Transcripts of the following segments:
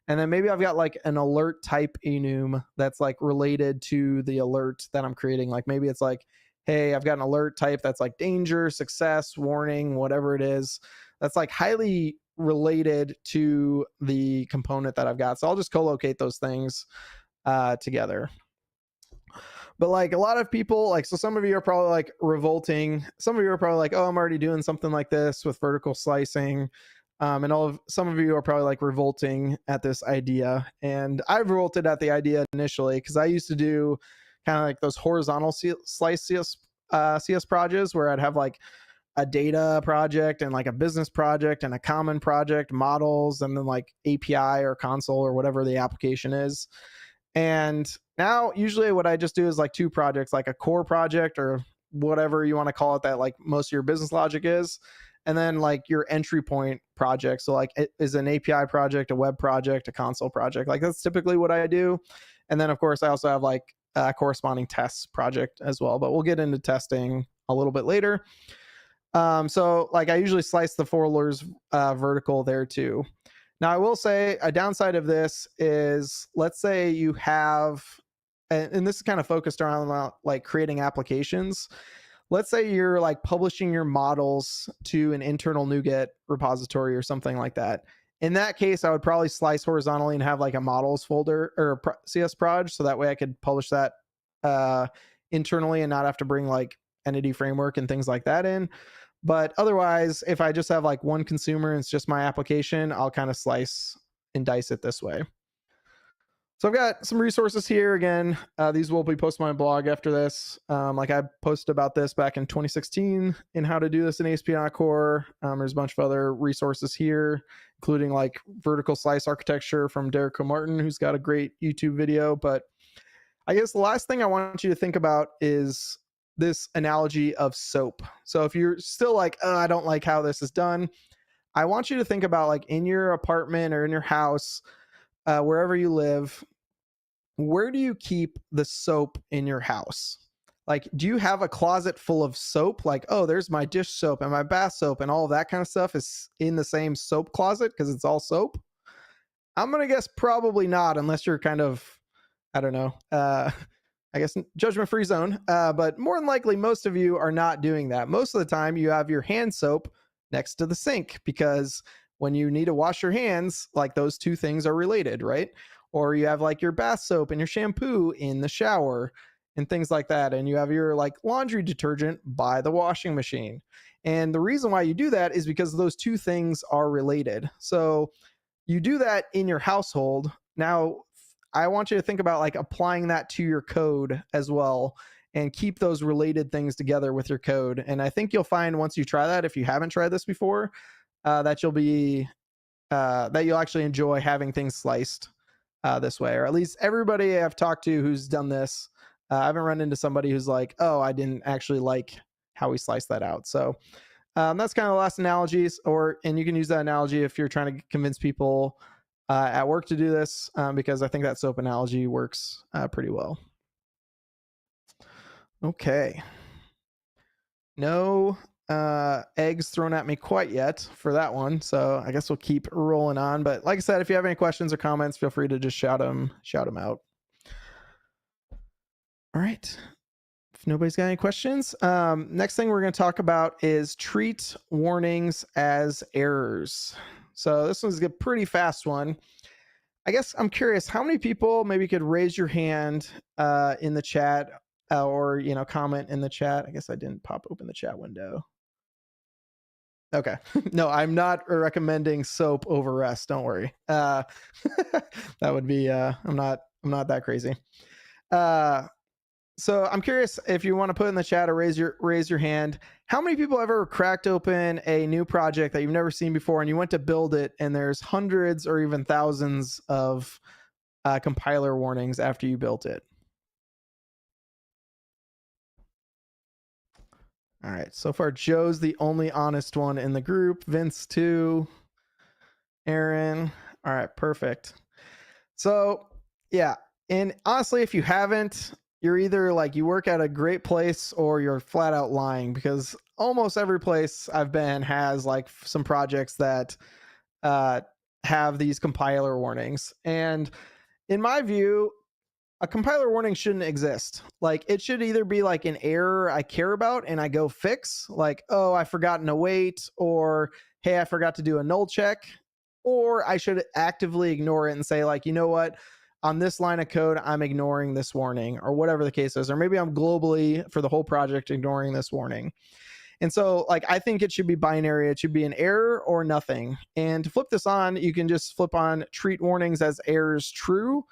And then maybe I've got like an alert type enum that's like related to the alert that I'm creating. Like maybe it's like, hey, I've got an alert type that's like danger, success, warning, whatever it is. That's like highly related to the component that I've got. So I'll just co-locate those things together. But like a lot of people, like, so some of you are probably like revolting. Some of you are probably like, oh, I'm already doing something like this with vertical slicing. And some of you are probably like revolting at this idea. And I revolted at the idea initially because I used to do kind of like those horizontal slice CS projects where I'd have like a data project and like a business project and a common project, models, and then like API or console or whatever the application is. And now usually what I just do is like two projects, like a core project or whatever you want to call it that like most of your business logic is, and then like your entry point project. So like it is an API project, a web project, a console project. Like that's typically what I do. And then of course I also have like a corresponding tests project as well, but we'll get into testing a little bit later. So like I usually slice the folders vertical there too. Now I will say a downside of this is, let's say you have, and this is kind of focused around like creating applications. Let's say you're like publishing your models to an internal NuGet repository or something like that. In that case, I would probably slice horizontally and have like a models folder or CS proj, so that way I could publish that internally and not have to bring like entity framework and things like that in. But otherwise, if I just have like one consumer and it's just my application, I'll kind of slice and dice it this way. So I've got some resources here. Again, these will be posted on my blog after this. Like I posted about this back in 2016 in how to do this in ASP.NET Core. There's a bunch of other resources here, including like vertical slice architecture from Derek Martin, who's got a great YouTube video. But I guess the last thing I want you to think about is this analogy of soap. So if you're still like, oh, I don't like how this is done, I want you to think about like in your apartment or in your house, wherever you live, where do you keep the soap in your house? Like, do you have a closet full of soap? Like, oh, there's my dish soap and my bath soap and all of that kind of stuff is in the same soap closet because it's all soap? I'm going to guess probably not, unless you're kind of, I don't know, I guess judgment free zone. But more than likely, most of you are not doing that. Most of the time, you have your hand soap next to the sink because when you need to wash your hands, like those two things are related, right? Or you have like your bath soap and your shampoo in the shower and things like that. And you have your like laundry detergent by the washing machine. And the reason why you do that is because those two things are related. So you do that in your household. Now, I want you to think about like applying that to your code as well and keep those related things together with your code. And I think you'll find once you try that, if you haven't tried this before, that you'll actually enjoy having things sliced this way, or at least everybody I've talked to who's done this. I haven't run into somebody who's like, oh, I didn't actually like how we sliced that out. So that's kind of the last analogies, and you can use that analogy if you're trying to convince people at work to do this, because I think that soap analogy works pretty well. Okay. No eggs thrown at me quite yet for that one, so I guess we'll keep rolling on. But like I said, if you have any questions or comments, feel free to just shout them out. All right. If nobody's got any questions, next thing we're going to talk about is treat warnings as errors. So this one's a pretty fast one. I guess I'm curious, how many people maybe could raise your hand in the chat or, comment in the chat? I guess I didn't pop open the chat window. Okay. No, I'm not recommending soap over rest. Don't worry. That would be, I'm not that crazy. So I'm curious if you want to put in the chat or raise your hand. How many people ever cracked open a new project that you've never seen before and you went to build it and there's hundreds or even thousands of compiler warnings after you built it? All right. So far, Joe's the only honest one in the group. Vince too. Aaron. All right. Perfect. So yeah. And honestly, if you haven't, you're either like you work at a great place or you're flat out lying, because almost every place I've been has like some projects that have these compiler warnings. And in my view, a compiler warning shouldn't exist. Like, it should either be like an error I care about and I go fix, like, oh, I forgot to wait, or hey, I forgot to do a null check, or I should actively ignore it and say, like, you know what, on this line of code, I'm ignoring this warning, or whatever the case is, or maybe I'm globally for the whole project ignoring this warning. And so, like, I think it should be binary. It should be an error or nothing. And to flip this on, you can just flip on treat warnings as errors true.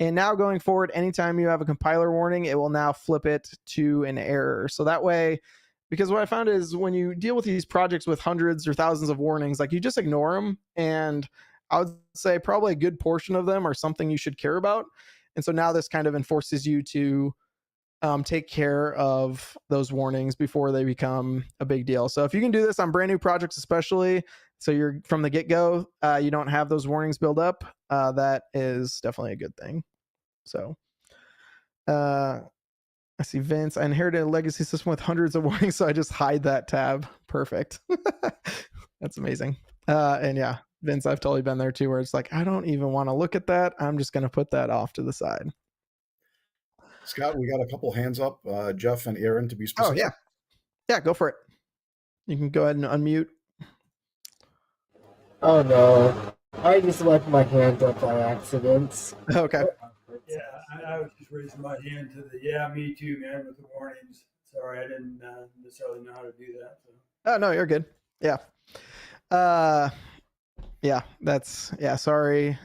And now going forward, anytime you have a compiler warning, it will now flip it to an error. So that way, because what I found is when you deal with these projects with hundreds or thousands of warnings, like, you just ignore them. And I would say probably a good portion of them are something you should care about. And so now this kind of enforces you to take care of those warnings before they become a big deal. So if you can do this on brand new projects, especially, so you're from the get-go, you don't have those warnings build up, that is definitely a good thing. So I see Vince, I inherited a legacy system with hundreds of warnings, so I just hide that tab. Perfect. That's amazing. And yeah, Vince, I've totally been there too, where it's like, I don't even want to look at that. I'm just going to put that off to the side. Scott, we got a couple hands up, Jeff and Aaron to be specific. Oh, yeah. Yeah, go for it. You can go ahead and unmute. Oh no, I just left my hand up by accident. Okay. Yeah, I was just raising my hand to the, yeah, me too, man, with the warnings. Sorry, I didn't necessarily know how to do that. So. Oh, no, you're good. Yeah. Yeah, that's, yeah, sorry.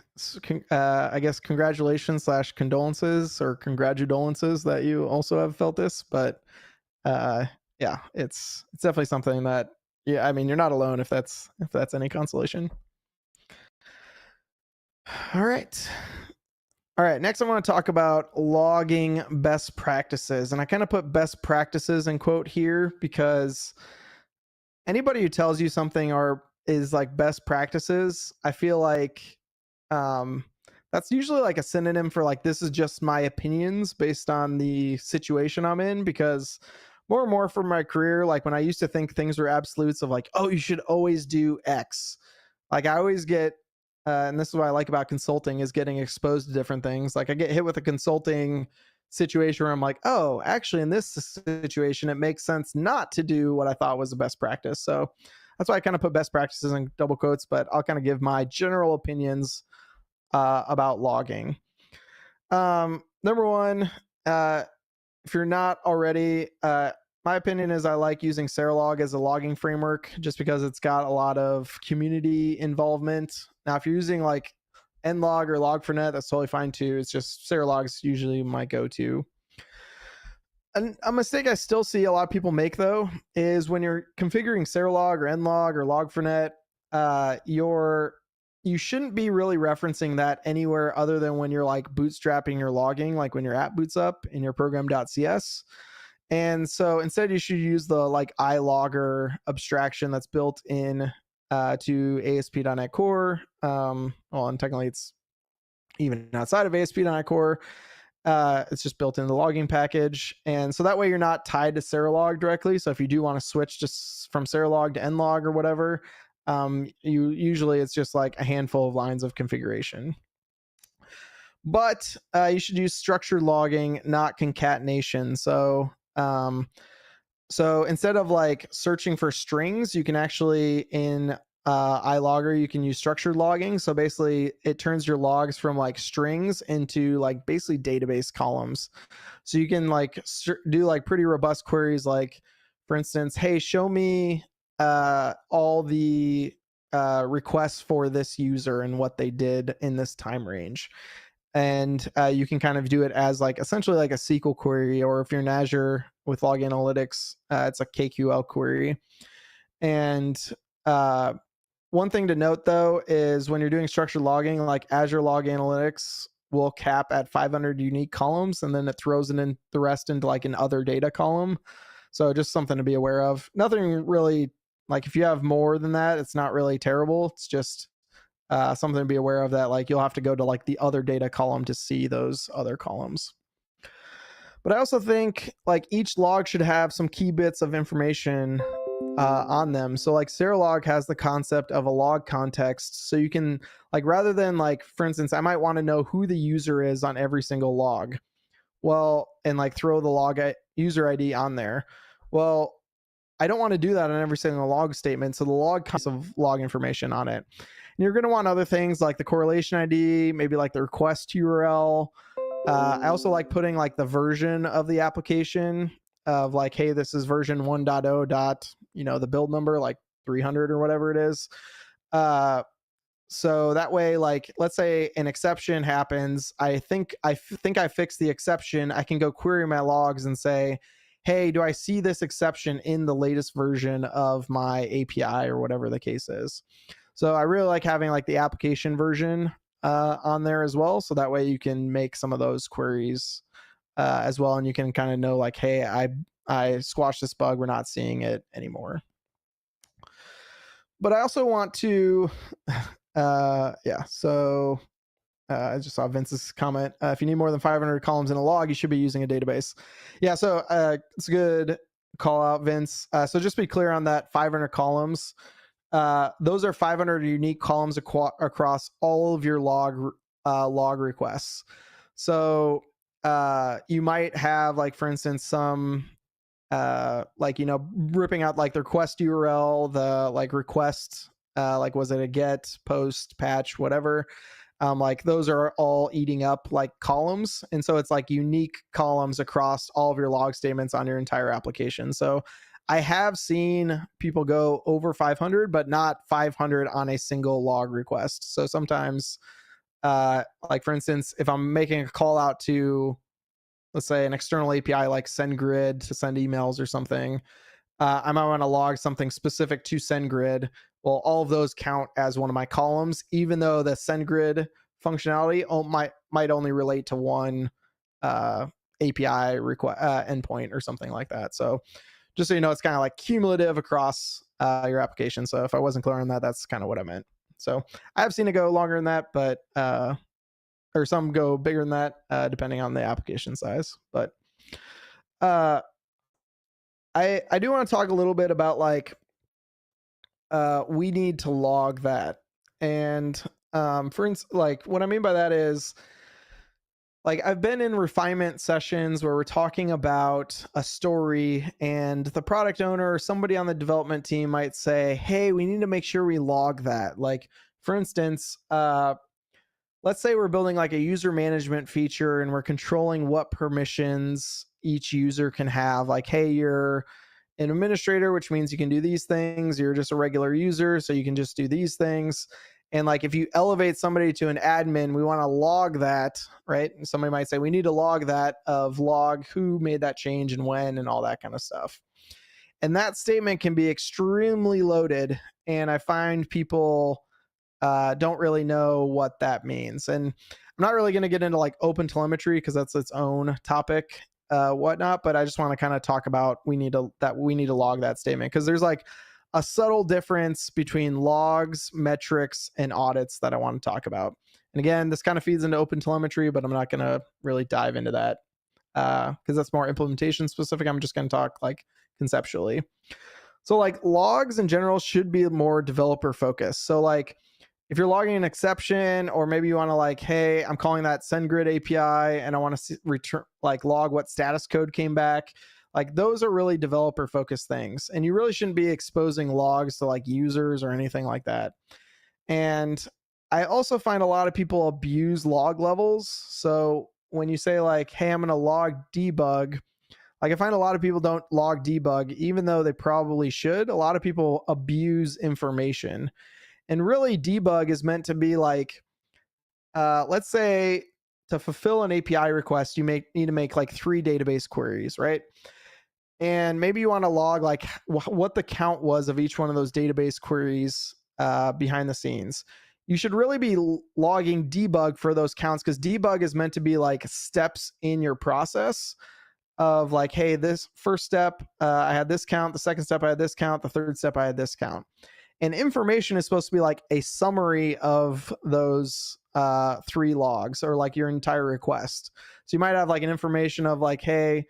I guess congratulations / condolences or congratudolences that you also have felt this, but yeah, it's definitely something that, yeah, I mean, you're not alone if that's any consolation. All right. Next, I want to talk about logging best practices. And I kind of put best practices in quote here because anybody who tells you something is like best practices, I feel like that's usually like a synonym for like, this is just my opinions based on the situation I'm in. Because more and more for my career, like when I used to think things were absolutes of like, oh, you should always do X. Like I always get, and this is what I like about consulting, is getting exposed to different things. Like I get hit with a consulting situation where I'm like, oh, actually in this situation, it makes sense not to do what I thought was the best practice. So that's why I kind of put best practices in double quotes, but I'll kind of give my general opinions about logging. Number one, if you're not already, my opinion is I like using Serolog as a logging framework just because it's got a lot of community involvement. Now, if you're using like nlog or log4net, that's totally fine too. It's just Serolog's usually my go-to. And a mistake I still see a lot of people make though is when you're configuring Serolog or nlog or log4net, you shouldn't be really referencing that anywhere other than when you're like bootstrapping your logging, like when your app boots up in your program.cs. And so instead you should use the like iLogger abstraction that's built in to ASP.NET Core. Well, and technically it's even outside of ASP.NET Core. It's just built in the logging package. And so that way you're not tied to Serolog directly. So if you do want to switch just from Serolog to nlog or whatever, usually it's just like a handful of lines of configuration. But you should use structured logging, not concatenation. So instead of like searching for strings, you can actually in iLogger, you can use structured logging. So basically it turns your logs from like strings into like basically database columns. So you can like do like pretty robust queries, like for instance, hey, show me all the requests for this user and what they did in this time range. And you can kind of do it as like essentially like a SQL query, or if you're in Azure with Log Analytics, it's a KQL query. And one thing to note though is when you're doing structured logging, like Azure Log Analytics will cap at 500 unique columns, and then it throws it in the rest into like an other data column. So just something to be aware of. Nothing really, like if you have more than that, it's not really terrible. It's just something to be aware of, that like you'll have to go to like the other data column to see those other columns. But I also think like each log should have some key bits of information on them. So like Serilog has the concept of a log context. So you can like, rather than like, for instance, I might want to know who the user is on every single log. Well, and like throw the user ID on there. Well, I don't want to do that on every single log statement. So the log consists of log information on it. And you're going to want other things like the correlation ID, maybe like the request URL. I also like putting like the version of the application of like, hey, this is version 1.0 dot, the build number, like 300 or whatever it is. So that way, like, let's say an exception happens. I think I fixed the exception. I can go query my logs and say, hey, do I see this exception in the latest version of my API or whatever the case is? So I really like having like the application version on there as well. So that way you can make some of those queries as well. And you can kind of know like, hey, I squashed this bug. We're not seeing it anymore. But I also want to, so I just saw Vince's comment. If you need more than 500 columns in a log, you should be using a database. Yeah, so it's a good call out, Vince. So just be clear on that 500 columns. Those are 500 unique columns across all of your log requests. So you might have, like, for instance, some ripping out like the request URL, the like request, like was it a get, post, patch, whatever. Like those are all eating up like columns. And so it's like unique columns across all of your log statements on your entire application. So I have seen people go over 500, but not 500 on a single log request. So sometimes, like for instance, if I'm making a call out to, let's say, an external API like SendGrid to send emails or something, I might want to log something specific to SendGrid. Well, all of those count as one of my columns, even though the SendGrid functionality might only relate to one API endpoint or something like that. So just so you know, it's kind of like cumulative across your application. So if I wasn't clear on that, that's kind of what I meant. So I have seen it go longer than that, but or some go bigger than that, depending on the application size. But I do want to talk a little bit about like we need to log that. And for instance, like what I mean by that is, like, I've been in refinement sessions where we're talking about a story and the product owner or somebody on the development team might say, hey, we need to make sure we log that. Like, for instance, let's say we're building like a user management feature and we're controlling what permissions each user can have. Like, hey, you're an administrator, which means you can do these things. You're just a regular user, so you can just do these things. And like, if you elevate somebody to an admin, we want to log that, right? And somebody might say, we need to log that, of log who made that change and when and all that kind of stuff. And that statement can be extremely loaded. And I find people don't really know what that means. And I'm not really going to get into like open telemetry because that's its own topic, whatnot. But I just want to kind of talk about we need to log that statement, because there's like a subtle difference between logs, metrics, and audits that I want to talk about. And again, this kind of feeds into open telemetry, but I'm not going to really dive into that because that's more implementation specific. I'm just going to talk like conceptually. So like logs in general should be more developer focused. So like if you're logging an exception, or maybe you want to like, hey, I'm calling that SendGrid API and I want to return, like log what status code came back. Like those are really developer focused things, and you really shouldn't be exposing logs to like users or anything like that. And I also find a lot of people abuse log levels. So when you say like, hey, I'm going to log debug, like I find a lot of people don't log debug, even though they probably should. A lot of people abuse information, and really debug is meant to be like, let's say to fulfill an API request, you need to make like 3 database queries, right? And maybe you want to log like what the count was of each one of those database queries behind the scenes. You should really be logging debug for those counts, because debug is meant to be like steps in your process of like, hey, this first step, I had this count. The second step, I had this count. The third step, I had this count. And information is supposed to be like a summary of those 3 logs, or like your entire request. So you might have like an information of like, hey,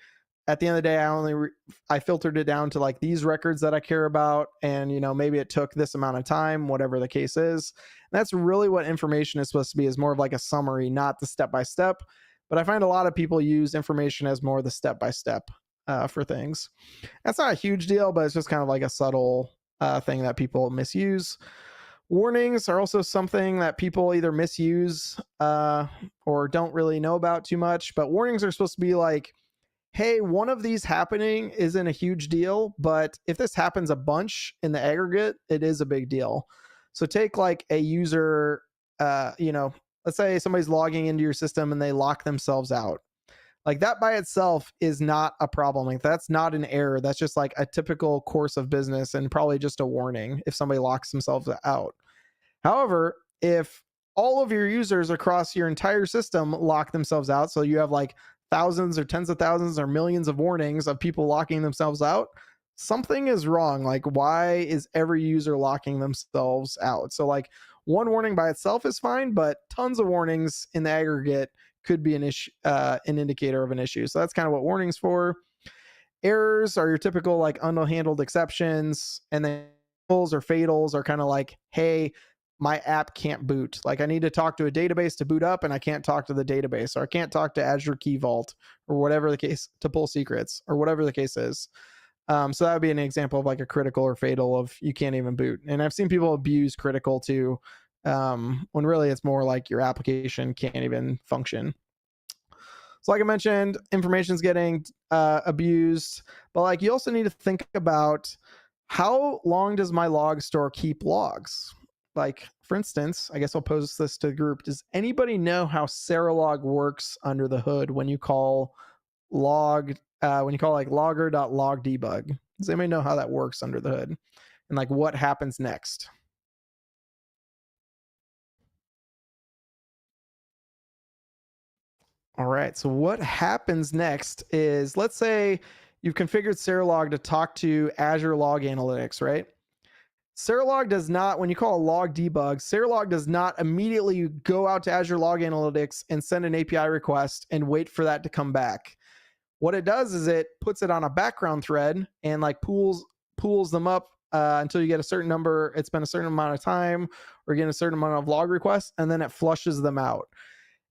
at the end of the day, I filtered it down to like these records that I care about, and maybe it took this amount of time, whatever the case is. And that's really what information is supposed to be, is more of like a summary, not the step by step. But I find a lot of people use information as more the step by step for things. That's not a huge deal, but it's just kind of like a subtle thing that people misuse. Warnings are also something that people either misuse or don't really know about too much. But warnings are supposed to be like, hey, one of these happening isn't a huge deal, but if this happens a bunch in the aggregate, it is a big deal. So take like a user, let's say somebody's logging into your system and they lock themselves out. Like that by itself is not a problem. Like that's not an error. That's just like a typical course of business and probably just a warning if somebody locks themselves out. However, if all of your users across your entire system lock themselves out, so you have like thousands or tens of thousands or millions of warnings of people locking themselves out, something is wrong. Like, why is every user locking themselves out? So like one warning by itself is fine, but tons of warnings in the aggregate could be an issue, an indicator of an issue. So that's kind of what warnings for. Errors are your typical like unhandled exceptions, and then or fatals are kind of like, hey, my app can't boot. Like I need to talk to a database to boot up and I can't talk to the database, or I can't talk to Azure Key Vault or whatever the case to pull secrets or whatever the case is. So that would be an example of like a critical or fatal of you can't even boot. And I've seen people abuse critical too, when really it's more like your application can't even function. So like I mentioned, information's getting abused, but like you also need to think about how long does my log store keep logs? Like, for instance, I guess I'll pose this to the group. Does anybody know how Serilog works under the hood when you call like logger.log debug? Does anybody know how that works under the hood? And like what happens next? All right, so what happens next is, let's say you've configured Serilog to talk to Azure Log Analytics, right? Serilog does not, when you call a log debug, Serilog does not immediately go out to Azure Log Analytics and send an API request and wait for that to come back. What it does is it puts it on a background thread and like pools them up until you get a certain number. It's been a certain amount of time or get a certain amount of log requests, and then it flushes them out.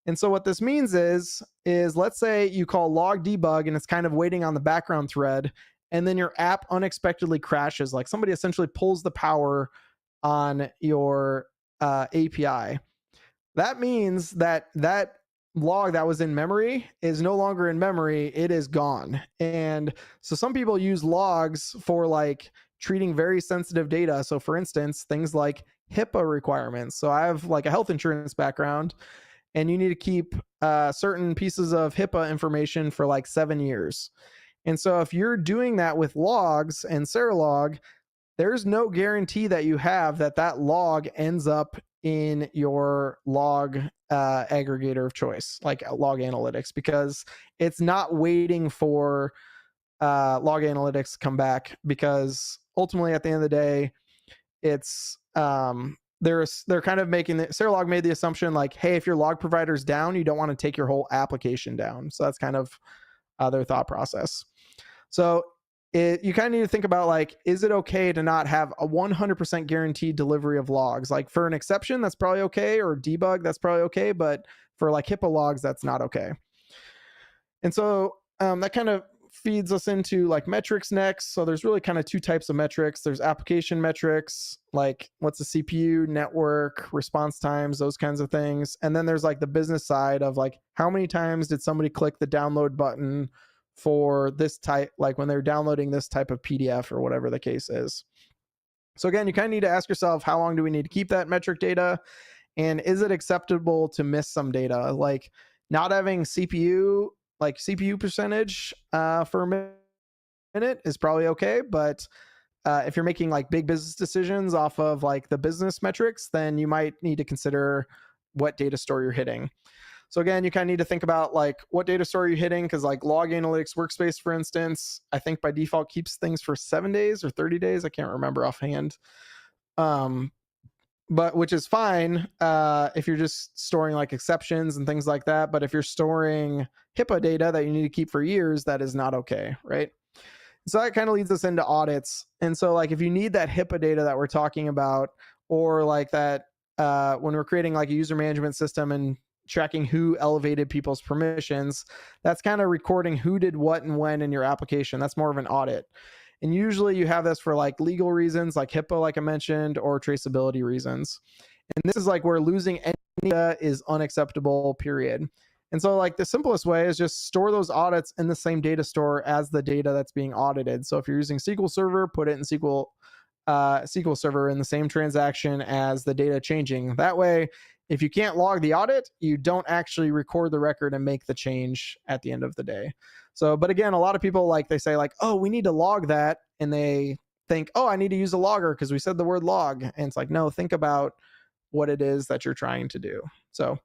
And so what this means is let's say you call log debug and it's kind of waiting on the background thread, and then your app unexpectedly crashes. Like somebody essentially pulls the power on your API. That means that log that was in memory is no longer in memory. It is gone. And so some people use logs for like treating very sensitive data. So for instance, things like HIPAA requirements. So I have like a health insurance background, and you need to keep certain pieces of HIPAA information for like 7 years. And so if you're doing that with logs and Serilog, there's no guarantee that you have that log ends up in your log aggregator of choice, like Log Analytics, because it's not waiting for Log Analytics to come back, because ultimately at the end of the day, it's they're kind of making Serilog made the assumption like, hey, if your log provider's down, you don't want to take your whole application down. So that's kind of their thought process. So you kind of need to think about like, is it okay to not have a 100% guaranteed delivery of logs? Like for an exception, that's probably okay, or debug, that's probably okay, but for like HIPAA logs, that's not okay. And so that kind of feeds us into like metrics next. So there's really kind of two types of metrics. There's application metrics, like what's the CPU, network, response times, those kinds of things. And then there's like the business side of like, how many times did somebody click the download button for this type, like when they're downloading this type of PDF or whatever the case is. So again, you kind of need to ask yourself, how long do we need to keep that metric data? And is it acceptable to miss some data? Like not having CPU percentage for a minute is probably okay. But if you're making like big business decisions off of like the business metrics, then you might need to consider what data store you're hitting. So again, you kind of need to think about like what data store you're hitting, because like Log Analytics Workspace, for instance, I think by default keeps things for 7 days or 30 days. I can't remember offhand. but which is fine if you're just storing like exceptions and things like that. But if you're storing HIPAA data that you need to keep for years, that is not okay, right? So that kind of leads us into audits. And so like if you need that HIPAA data that we're talking about, or like that when we're creating like a user management system and tracking who elevated people's permissions, that's kind of recording who did what and when in your application. That's more of an audit. And usually you have this for like legal reasons like HIPAA, like I mentioned, or traceability reasons. And this is like where losing any data is unacceptable, period. And so like the simplest way is just store those audits in the same data store as the data that's being audited. So if you're using SQL Server, put it in SQL Server in the same transaction as the data changing. That way, if you can't log the audit, you don't actually record the record and make the change at the end of the day. So, but again, a lot of people like they say like, oh, we need to log that. And they think, oh, I need to use a logger because we said the word log. And it's like, no, think about what it is that you're trying to do. So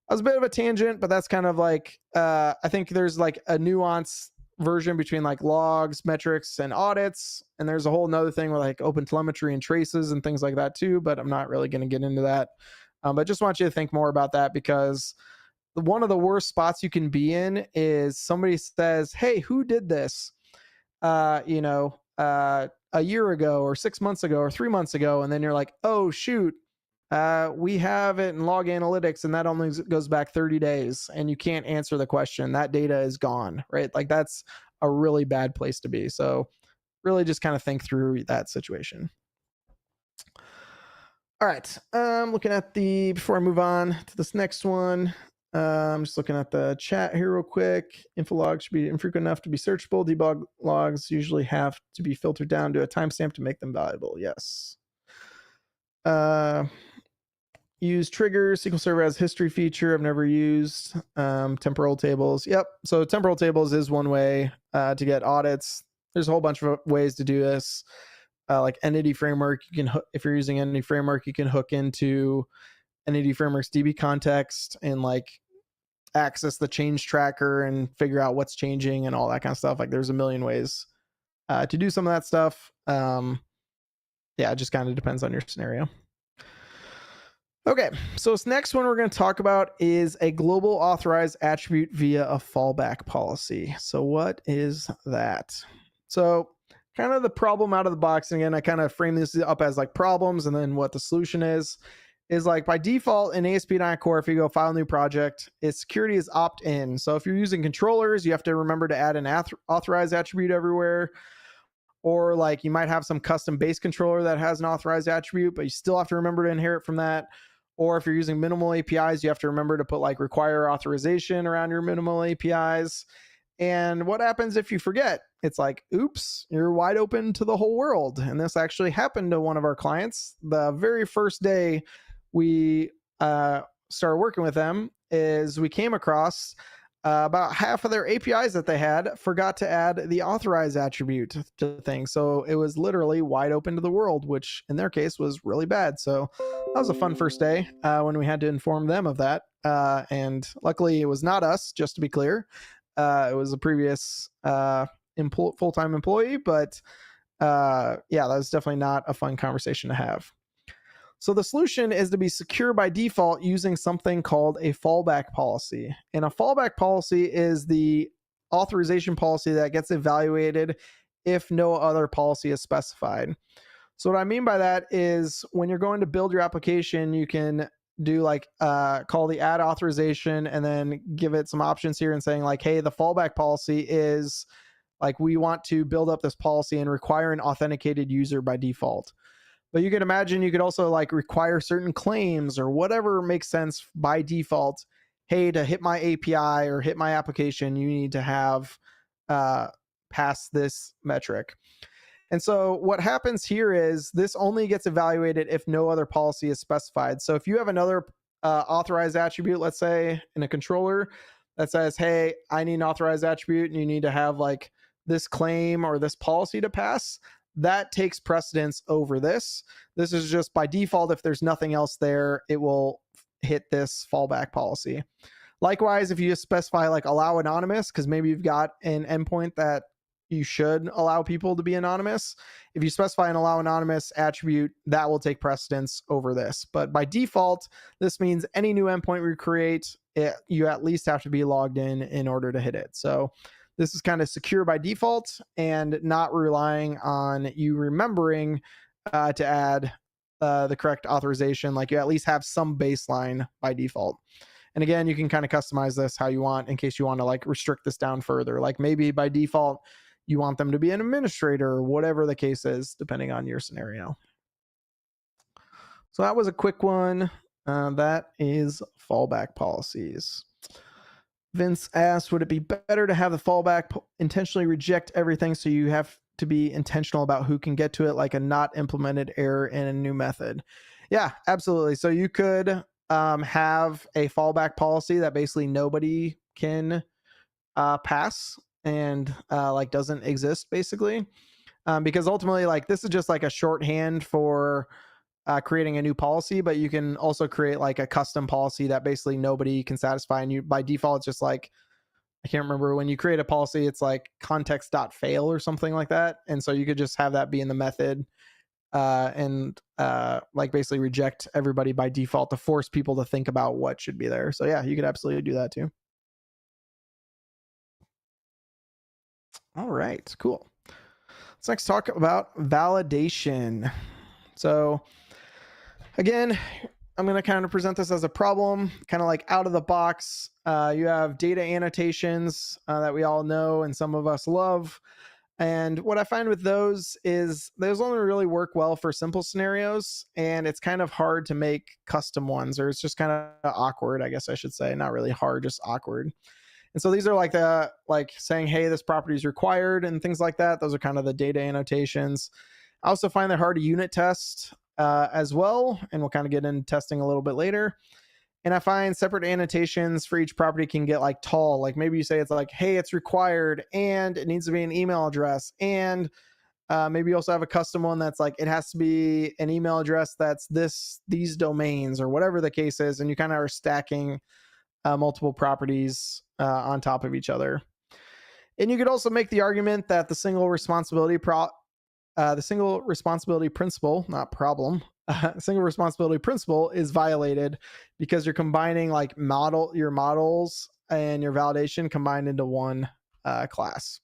that was a bit of a tangent, but that's kind of like, I think there's like a nuance version between like logs, metrics, and audits. And there's a whole nother thing with like open telemetry and traces and things like that too, but I'm not really going to get into that. But just want you to think more about that, because one of the worst spots you can be in is somebody says, hey, who did this? A year ago or 6 months ago or 3 months ago. And then you're like, oh, shoot. We have it in log analytics and that only goes back 30 days and you can't answer the question. That data is gone, right? Like that's a really bad place to be. So really just kind of think through that situation. All right. Looking at before I move on to this next one, I'm just looking at the chat here real quick. Info logs should be infrequent enough to be searchable. Debug logs usually have to be filtered down to a timestamp to make them valuable. Yes. Use triggers. SQL Server has history feature I've never used. Temporal tables. Yep. So temporal tables is one way to get audits. There's a whole bunch of ways to do this. Like Entity Framework, you can, if you're using Entity Framework, you can hook into Entity Framework's DB context and like access the change tracker and figure out what's changing and all that kind of stuff. Like there's a million ways to do some of that stuff. Yeah, it just kind of depends on your scenario. Okay, so this next one we're going to talk about is a global authorized attribute via a fallback policy. So what is that? So kind of the problem out of the box, and again, I kind of frame this up as like problems and then what the solution is like by default in ASP.NET Core, if you go file new project, its security is opt-in. So if you're using controllers, you have to remember to add an authorized attribute everywhere. Or like you might have some custom base controller that has an authorized attribute, but you still have to remember to inherit from that. Or if you're using minimal APIs, you have to remember to put like require authorization around your minimal APIs. And what happens if you forget? It's like, oops, you're wide open to the whole world. And this actually happened to one of our clients. The very first day we started working with them is we came across about half of their APIs that they had forgot to add the authorized attribute to things. So it was literally wide open to the world, which in their case was really bad. So that was a fun first day when we had to inform them of that. And luckily it was not us, just to be clear. It was a previous full-time employee, but yeah, that was definitely not a fun conversation to have. So the solution is to be secure by default using something called a fallback policy. And a fallback policy is the authorization policy that gets evaluated if no other policy is specified. So what I mean by that is when you're going to build your application, you can do like call the add authorization and then give it some options here and saying like, hey, the fallback policy is like, we want to build up this policy and require an authenticated user by default. But you can imagine you could also like require certain claims or whatever makes sense by default. Hey, to hit my API or hit my application, you need to have passed this metric. And so what happens here is this only gets evaluated if no other policy is specified. So if you have another authorized attribute, let's say in a controller that says, hey, I need an authorized attribute and you need to have like this claim or this policy to pass, that takes precedence over this. This is just by default, if there's nothing else there, it will hit this fallback policy. Likewise, if you just specify like allow anonymous, because maybe you've got an endpoint that you should allow people to be anonymous. If you specify an allow anonymous attribute, that will take precedence over this. But by default, this means any new endpoint we create, you at least have to be logged in order to hit it. So this is kind of secure by default and not relying on you remembering to add the correct authorization. Like you at least have some baseline by default. And again, you can kind of customize this how you want in case you want to like restrict this down further. Like maybe by default, you want them to be an administrator or whatever the case is, depending on your scenario. So that was a quick one. That is fallback policies. Vince asked, would it be better to have the fallback intentionally reject everything so you have to be intentional about who can get to it, like a not implemented error in a new method? Yeah, absolutely. So you could have a fallback policy that basically nobody can pass and like doesn't exist basically, because ultimately like this is just like a shorthand for creating a new policy, but you can also create like a custom policy that basically nobody can satisfy. And you by default, it's just like, I can't remember when you create a policy, it's like context.fail or something like that. And so you could just have that be in the method and like basically reject everybody by default to force people to think about what should be there. So yeah, you could absolutely do that too. All right, cool. Let's next talk about validation. So again, I'm going to kind of present this as a problem, kind of like out of the box. You have data annotations that we all know and some of us love. And what I find with those is those only really work well for simple scenarios, and it's kind of hard to make custom ones, or it's just kind of awkward, I guess I should say. Not really hard, just awkward. And so these are like the like saying, hey, this property is required and things like that. Those are kind of the data annotations. I also find they're hard to unit test as well, and we'll kind of get into testing a little bit later. And I find separate annotations for each property can get like tall. Like maybe you say it's like, hey, it's required and it needs to be an email address. And maybe you also have a custom one that's like, it has to be an email address that's these domains or whatever the case is. And you kind of are stacking multiple properties on top of each other. And you could also make the argument that the single responsibility principle, not problem, single responsibility principle is violated because you're combining like your models and your validation combined into one class.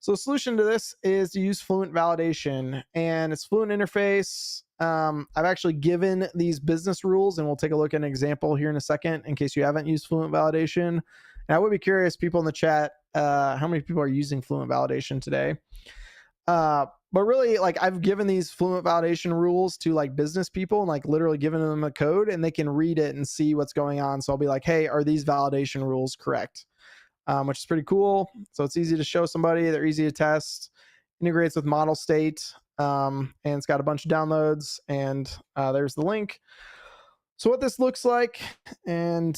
So the solution to this is to use Fluent Validation, and it's Fluent interface. I've actually given these business rules, and we'll take a look at an example here in a second in case you haven't used Fluent Validation. And I would be curious, people in the chat, how many people are using Fluent Validation today? But really, like I've given these Fluent Validation rules to like business people and like literally given them a code and they can read it and see what's going on. So I'll be like, hey, are these validation rules correct? Which is pretty cool. So it's easy to show somebody. They're easy to test. Integrates with Model State, and it's got a bunch of downloads. And there's the link. So what this looks like and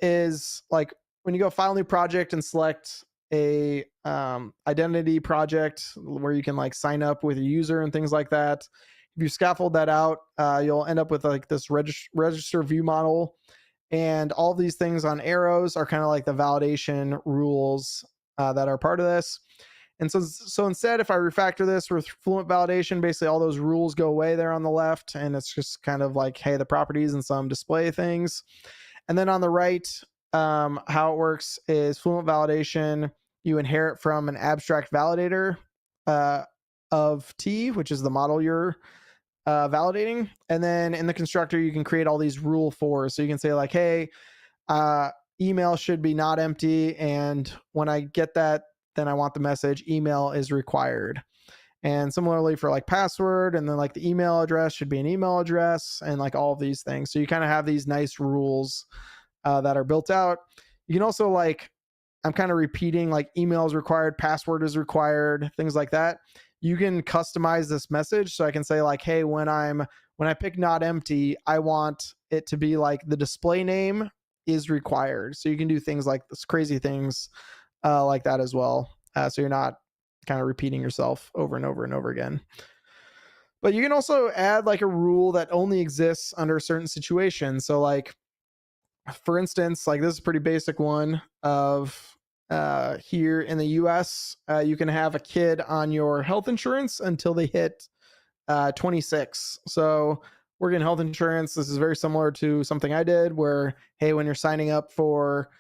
is like when you go file new project and select a identity project where you can like sign up with a user and things like that. If you scaffold that out, you'll end up with like this register view model, and all of these things on arrows are kind of like the validation rules that are part of this. And so instead, if I refactor this with Fluent Validation, basically all those rules go away there on the left, and it's just kind of like, hey, the properties and some display things. And then on the right, how it works is Fluent Validation, you inherit from an abstract validator of T, which is the model you're validating. And then in the constructor, you can create all these rule fors. So you can say like, hey, email should be not empty. And when I get that, then I want the message email is required. And similarly for like password, and then like the email address should be an email address, and like all of these things. So you kind of have these nice rules that are built out. You can also like, I'm kind of repeating like email is required, password is required, things like that. You can customize this message. So I can say like, hey, when I pick not empty, I want it to be like the display name is required. So you can do things like this, crazy things like that as well. So you're not kind of repeating yourself over and over and over again. But you can also add like a rule that only exists under certain situations. So like, for instance, like this is a pretty basic one of here in the US, you can have a kid on your health insurance until they hit 26. So we're getting health insurance. This is very similar to something I did where, hey, when you're signing up for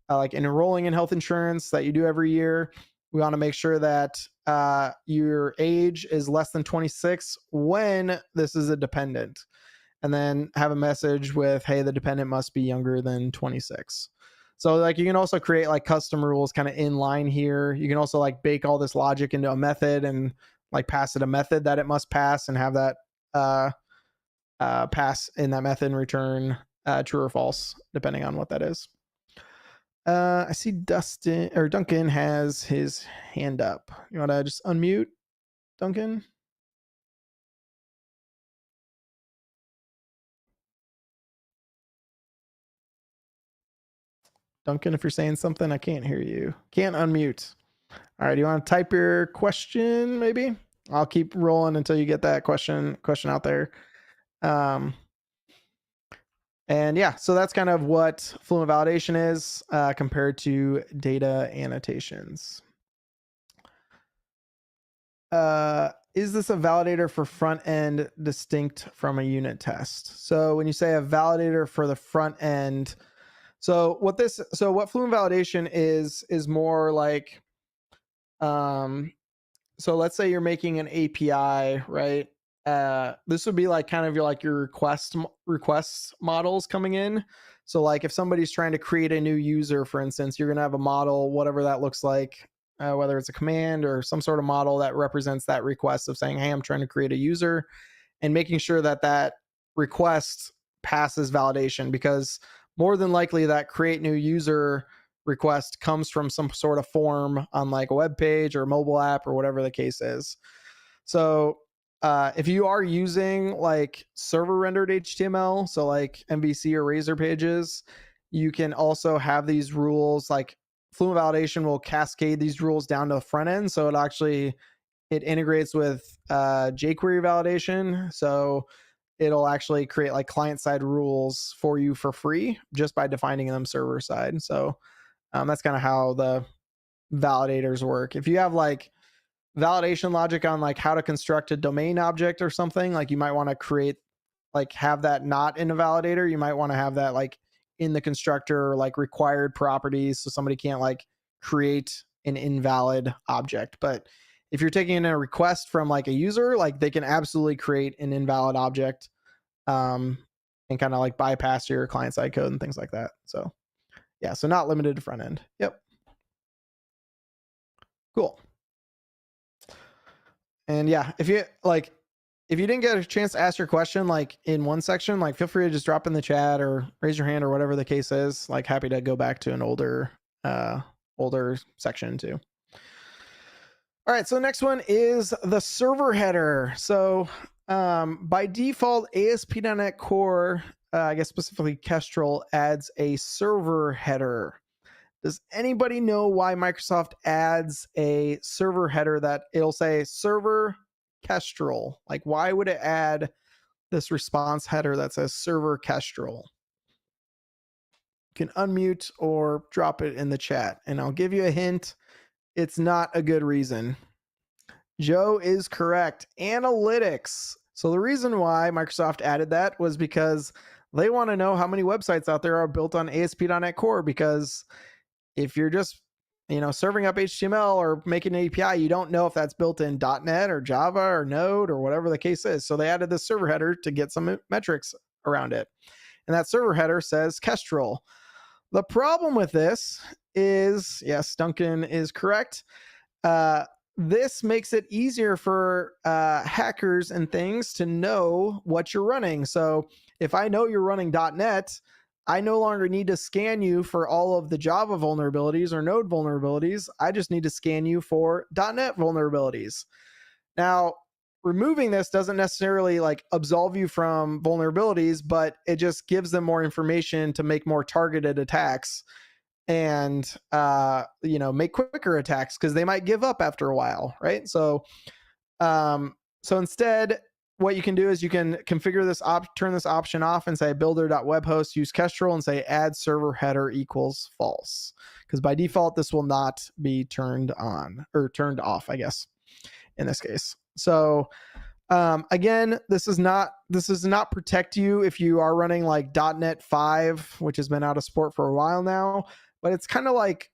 like enrolling in health insurance that you do every year, we want to make sure that your age is less than 26 when this is a dependent. And then have a message with, hey, the dependent must be younger than 26. So like you can also create like custom rules kind of in line here. You can also like bake all this logic into a method and like pass it a method that it must pass and have that pass in that method and return true or false, depending on what that is. I see Duncan has his hand up. You want to just unmute, Duncan? Duncan, if you're saying something, I can't hear you. Can't unmute. All right, you want to type your question maybe? I'll keep rolling until you get that question out there. And yeah, so that's kind of what Fluent validation is compared to data annotations. Is this a validator for front end distinct from a unit test? So when you say a validator for the front end, so what Fluent validation is more like, so let's say you're making an API, right? This would be like kind of your request models coming in. So like if somebody's trying to create a new user, for instance, you're going to have a model, whatever that looks like, whether it's a command or some sort of model that represents that request of saying, hey, I'm trying to create a user, and making sure that that request passes validation, because more than likely that create new user request comes from some sort of form on like a web page or a mobile app or whatever the case is. So if you are using like server rendered HTML, so like MVC or Razor pages, you can also have these rules. Like Fluent validation will cascade these rules down to the front end. So it integrates with jQuery validation. So it'll actually create like client side rules for you for free just by defining them server side. So that's kind of how the validators work. If you have like validation logic on like how to construct a domain object or something, like you might want to create, like have that not in a validator. You might want to have that like in the constructor, like required properties, so somebody can't like create an invalid object. But if you're taking in a request from like a user, like they can absolutely create an invalid object and kind of like bypass your client side code and things like that. So yeah, so not limited to front end. Yep. Cool. And yeah, if you didn't get a chance to ask your question like in one section, like feel free to just drop in the chat or raise your hand or whatever the case is. Like happy to go back to an older section too. All right, so the next one is the server header. So by default, ASP.NET Core, I guess specifically Kestrel, adds a server header. Does anybody know why Microsoft adds a server header that it'll say server Kestrel? Like, why would it add this response header that says server Kestrel? You can unmute or drop it in the chat, and I'll give you a hint. It's not a good reason. Joe is correct. Analytics. So the reason why Microsoft added that was because they want to know how many websites out there are built on ASP.NET Core, because if you're just, serving up HTML or making an API, you don't know if that's built in .NET or Java or Node or whatever the case is. So they added this server header to get some metrics around it. And that server header says Kestrel. The problem with this is, yes, Duncan is correct. This makes it easier for hackers and things to know what you're running. So if I know you're running .NET, I no longer need to scan you for all of the Java vulnerabilities or Node vulnerabilities. I just need to scan you for .NET vulnerabilities. Now, removing this doesn't necessarily like absolve you from vulnerabilities, but it just gives them more information to make more targeted attacks and make quicker attacks, because they might give up after a while, right? So instead, what you can do is you can configure this turn this option off and say builder.webhost, use Kestrel and say add server header equals false. Because by default, this will not be turned on or turned off, I guess, in this case. So again, this does not protect you if you are running like .NET 5, which has been out of support for a while now, but it's kind of like,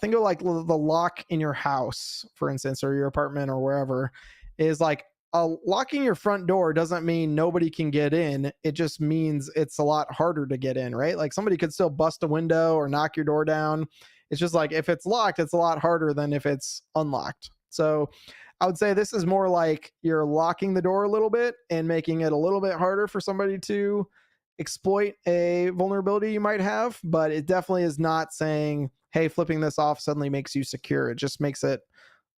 think of like the lock in your house, for instance, or your apartment or wherever, is like locking your front door doesn't mean nobody can get in. It just means it's a lot harder to get in, right? Like somebody could still bust a window or knock your door down. It's just like if it's locked, it's a lot harder than if it's unlocked. So I would say this is more like you're locking the door a little bit and making it a little bit harder for somebody to exploit a vulnerability you might have, but it definitely is not saying, hey, flipping this off suddenly makes you secure. It just makes it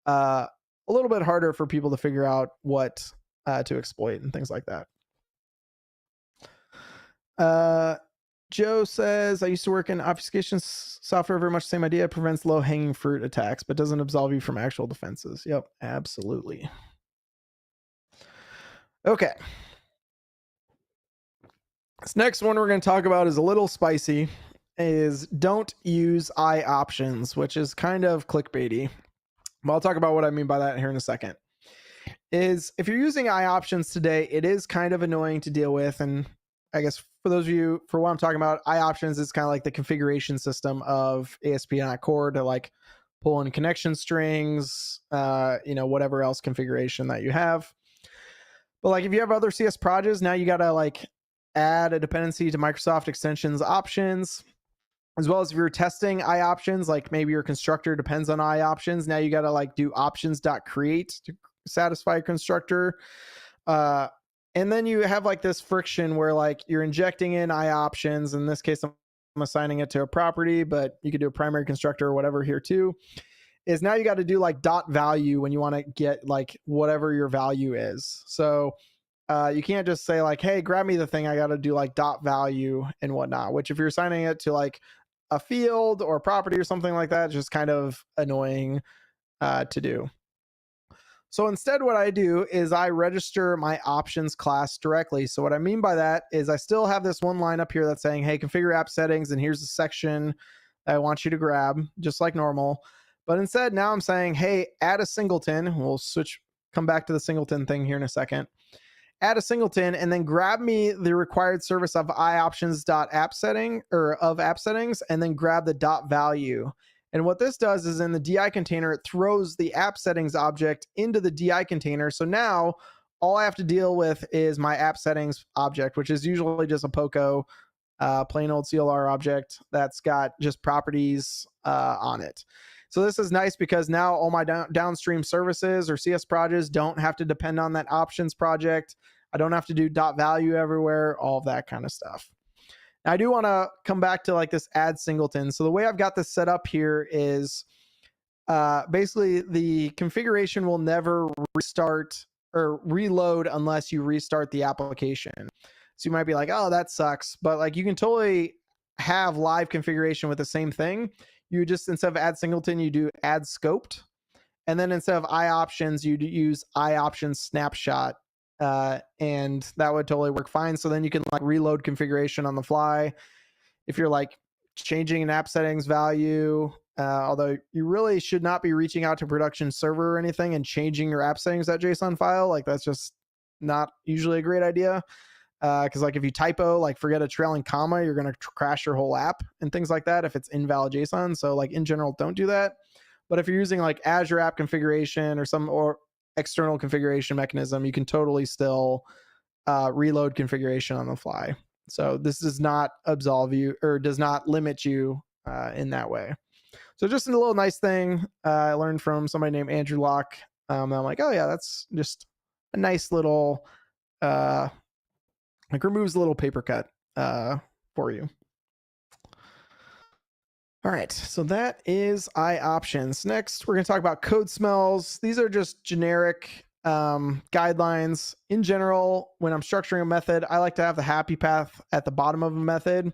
a little bit harder for people to figure out what to exploit and things like that. Joe says, I used to work in obfuscation software, very much the same idea. It prevents low-hanging fruit attacks, but doesn't absolve you from actual defenses. Yep, absolutely. Okay. This next one we're going to talk about is a little spicy, is don't use eye options, which is kind of clickbaity. But I'll talk about what I mean by that here in a second. Is if you're using eye options today, it is kind of annoying to deal with. And I guess for those of you, for what I'm talking about, eye options is kind of like the configuration system of ASP.NET Core to like pull in connection strings, whatever else configuration that you have. But like if you have other CS projects, now you got to like add a dependency to Microsoft Extensions options, as well as if you're testing eye options, like maybe your constructor depends on eye options. Now you got to like do options.create to satisfy a constructor. And then you have like this friction where like you're injecting in eye options. In this case, I'm assigning it to a property, but you could do a primary constructor or whatever here too. Is now you got to do like dot value when you want to get like whatever your value is. So you can't just say like, hey, grab me the thing. I got to do like dot value and whatnot, which if you're assigning it to like a field or property or something like that, it's just kind of annoying to do. So instead, what I do is I register my options class directly. So what I mean by that is I still have this one line up here that's saying, hey, configure app settings, and here's the section that I want you to grab, just like normal. But instead, now I'm saying, hey, add a singleton. We'll come back to the singleton thing here in a second. Add a singleton and then grab me the required service of ioptions.app setting or of app settings, and then grab the dot value. And what this does is in the DI container, it throws the app settings object into the DI container. So now all I have to deal with is my app settings object, which is usually just a POCO, plain old CLR object that's got just properties on it. So this is nice because now all my downstream services or CS projects don't have to depend on that options project. I don't have to do dot value everywhere, all of that kind of stuff. Now, I do want to come back to like this add singleton. So the way I've got this set up here is basically the configuration will never restart or reload unless you restart the application. So you might be like, oh, that sucks. But like you can totally have live configuration with the same thing. You just, instead of add singleton, you do add scoped. And then instead of eye options, you use eye options snapshot. And that would totally work fine. So then you can like reload configuration on the fly. If you're like changing an app settings value, although you really should not be reaching out to production server or anything and changing your app settings.json file. Like that's just not usually a great idea. Because like if you typo, like forget a trailing comma, you're going to crash your whole app and things like that if it's invalid JSON. So like in general, don't do that. But if you're using like Azure app configuration or external configuration mechanism, you can totally still reload configuration on the fly. So this does not absolve you or does not limit you in that way. So just a little nice thing I learned from somebody named Andrew Locke. I'm like, oh yeah, that's just a nice little like removes a little paper cut for you. All right, so that is eye options. Next, we're going to talk about code smells. These are just generic guidelines. In general, when I'm structuring a method, I like to have the happy path at the bottom of a method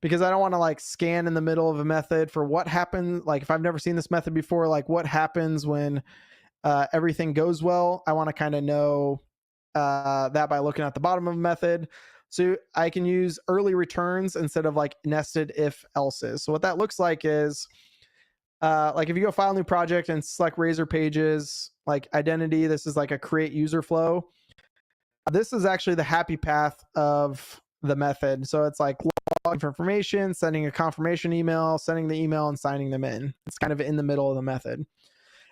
because I don't want to like scan in the middle of a method for what happens. Like if I've never seen this method before, like what happens when everything goes well. I want to kind of know that by looking at the bottom of a method. So I can use early returns instead of like nested if else's. So what that looks like is like if you go file new project and select Razor Pages, like identity, this is like a create user flow. This is actually the happy path of the method. So it's like logging for information, sending a confirmation email, sending the email, and signing them in. It's kind of in the middle of the method.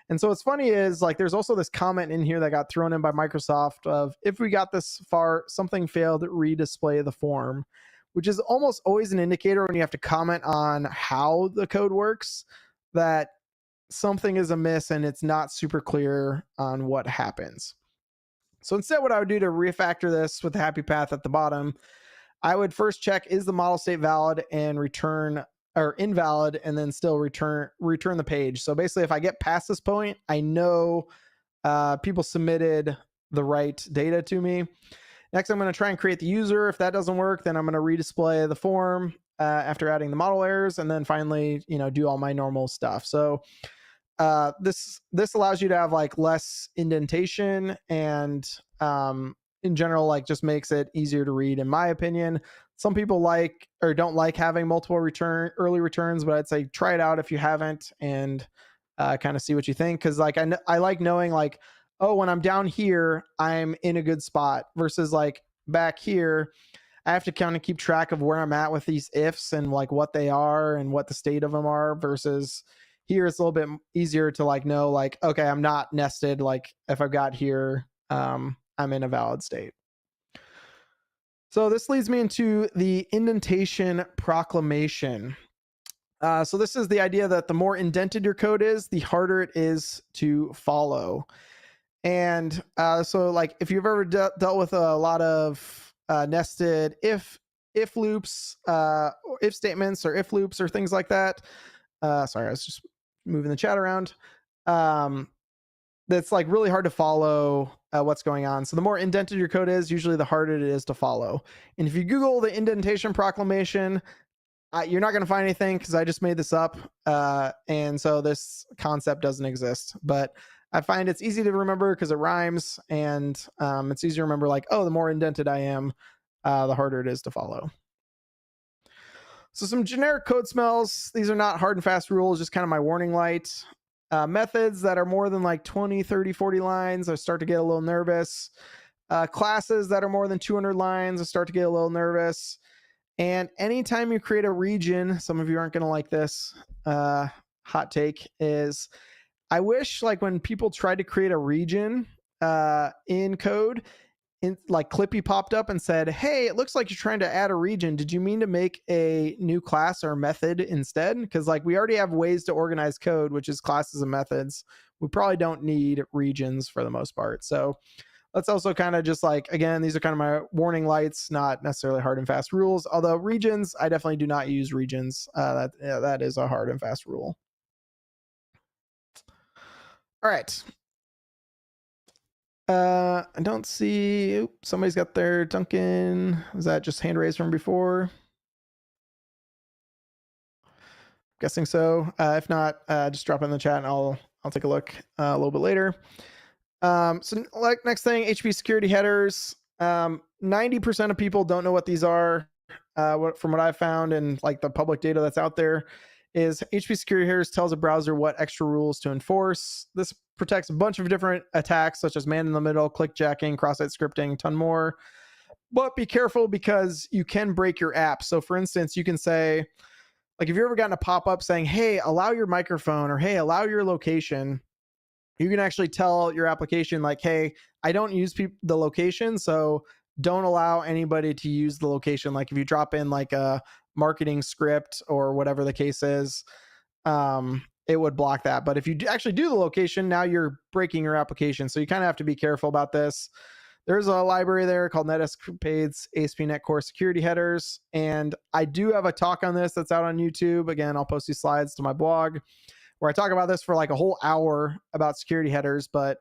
And so what's funny is like there's also this comment in here that got thrown in by Microsoft of if we got this far, something failed, redisplay the form, which is almost always an indicator when you have to comment on how the code works that something is amiss and it's not super clear on what happens. So instead, what I would do to refactor this with the happy path at the bottom, I would first check is the model state valid and return or invalid, and then still return the page. So basically, if I get past this point, I know people submitted the right data to me. Next, I'm going to try and create the user. If that doesn't work, then I'm going to redisplay the form after adding the model errors, and then finally, do all my normal stuff. So this allows you to have like less indentation and in general, like just makes it easier to read, in my opinion. Some people like or don't like having multiple early returns, but I'd say try it out if you haven't and kind of see what you think. Because like I like knowing like, oh, when I'm down here, I'm in a good spot versus like back here, I have to kind of keep track of where I'm at with these ifs and like what they are and what the state of them are versus here it's a little bit easier to like know like, okay, I'm not nested. Like if I've got here, I'm in a valid state. So this leads me into the indentation proclamation. So this is the idea that the more indented your code is, the harder it is to follow. And so like if you've ever dealt with a lot of nested if loops, or if statements or if loops or things like that. Sorry, I was just moving the chat around. That's like really hard to follow what's going on. So the more indented your code is, usually the harder it is to follow. And if you Google the indentation proclamation, you're not going to find anything because I just made this up. And so this concept doesn't exist. But I find it's easy to remember because it rhymes, and it's easy to remember like, oh, the more indented I am, the harder it is to follow. So some generic code smells. These are not hard and fast rules, just kind of my warning light. Methods that are more than like 20, 30, 40 lines, I start to get a little nervous. Classes that are more than 200 lines, I start to get a little nervous. And anytime you create a region, some of you aren't going to like this, hot take is, I wish like when people tried to create a region in code, like Clippy popped up and said, hey, it looks like you're trying to add a region. Did you mean to make a new class or method instead? Because like we already have ways to organize code, which is classes and methods. We probably don't need regions for the most part. So let's also kind of just like, again, these are kind of my warning lights, not necessarily hard and fast rules. Although regions, I definitely do not use regions. That is a hard and fast rule. All right. I don't see, somebody's got their Duncan. Was that just hand raised from before? Guessing so. If not, just drop it in the chat and I'll take a look a little bit later. So like next thing, HP security headers. 90% of people don't know what these are. From what I've found and like the public data that's out there is HP security headers tells a browser what extra rules to enforce. This protects a bunch of different attacks such as man in the middle, clickjacking, cross-site scripting, ton more. But be careful because you can break your app. So for instance, you can say, like if you've ever gotten a pop-up saying, hey, allow your microphone or hey, allow your location, you can actually tell your application like, hey, I don't use the location, so don't allow anybody to use the location. Like if you drop in like a marketing script or whatever the case is, it would block that. But if you actually do the location, now you're breaking your application. So you kind of have to be careful about this. There's a library there called NetEscapade's ASP.NET Core security headers. And I do have a talk on this that's out on YouTube. Again, I'll post these slides to my blog where I talk about this for like a whole hour about security headers. But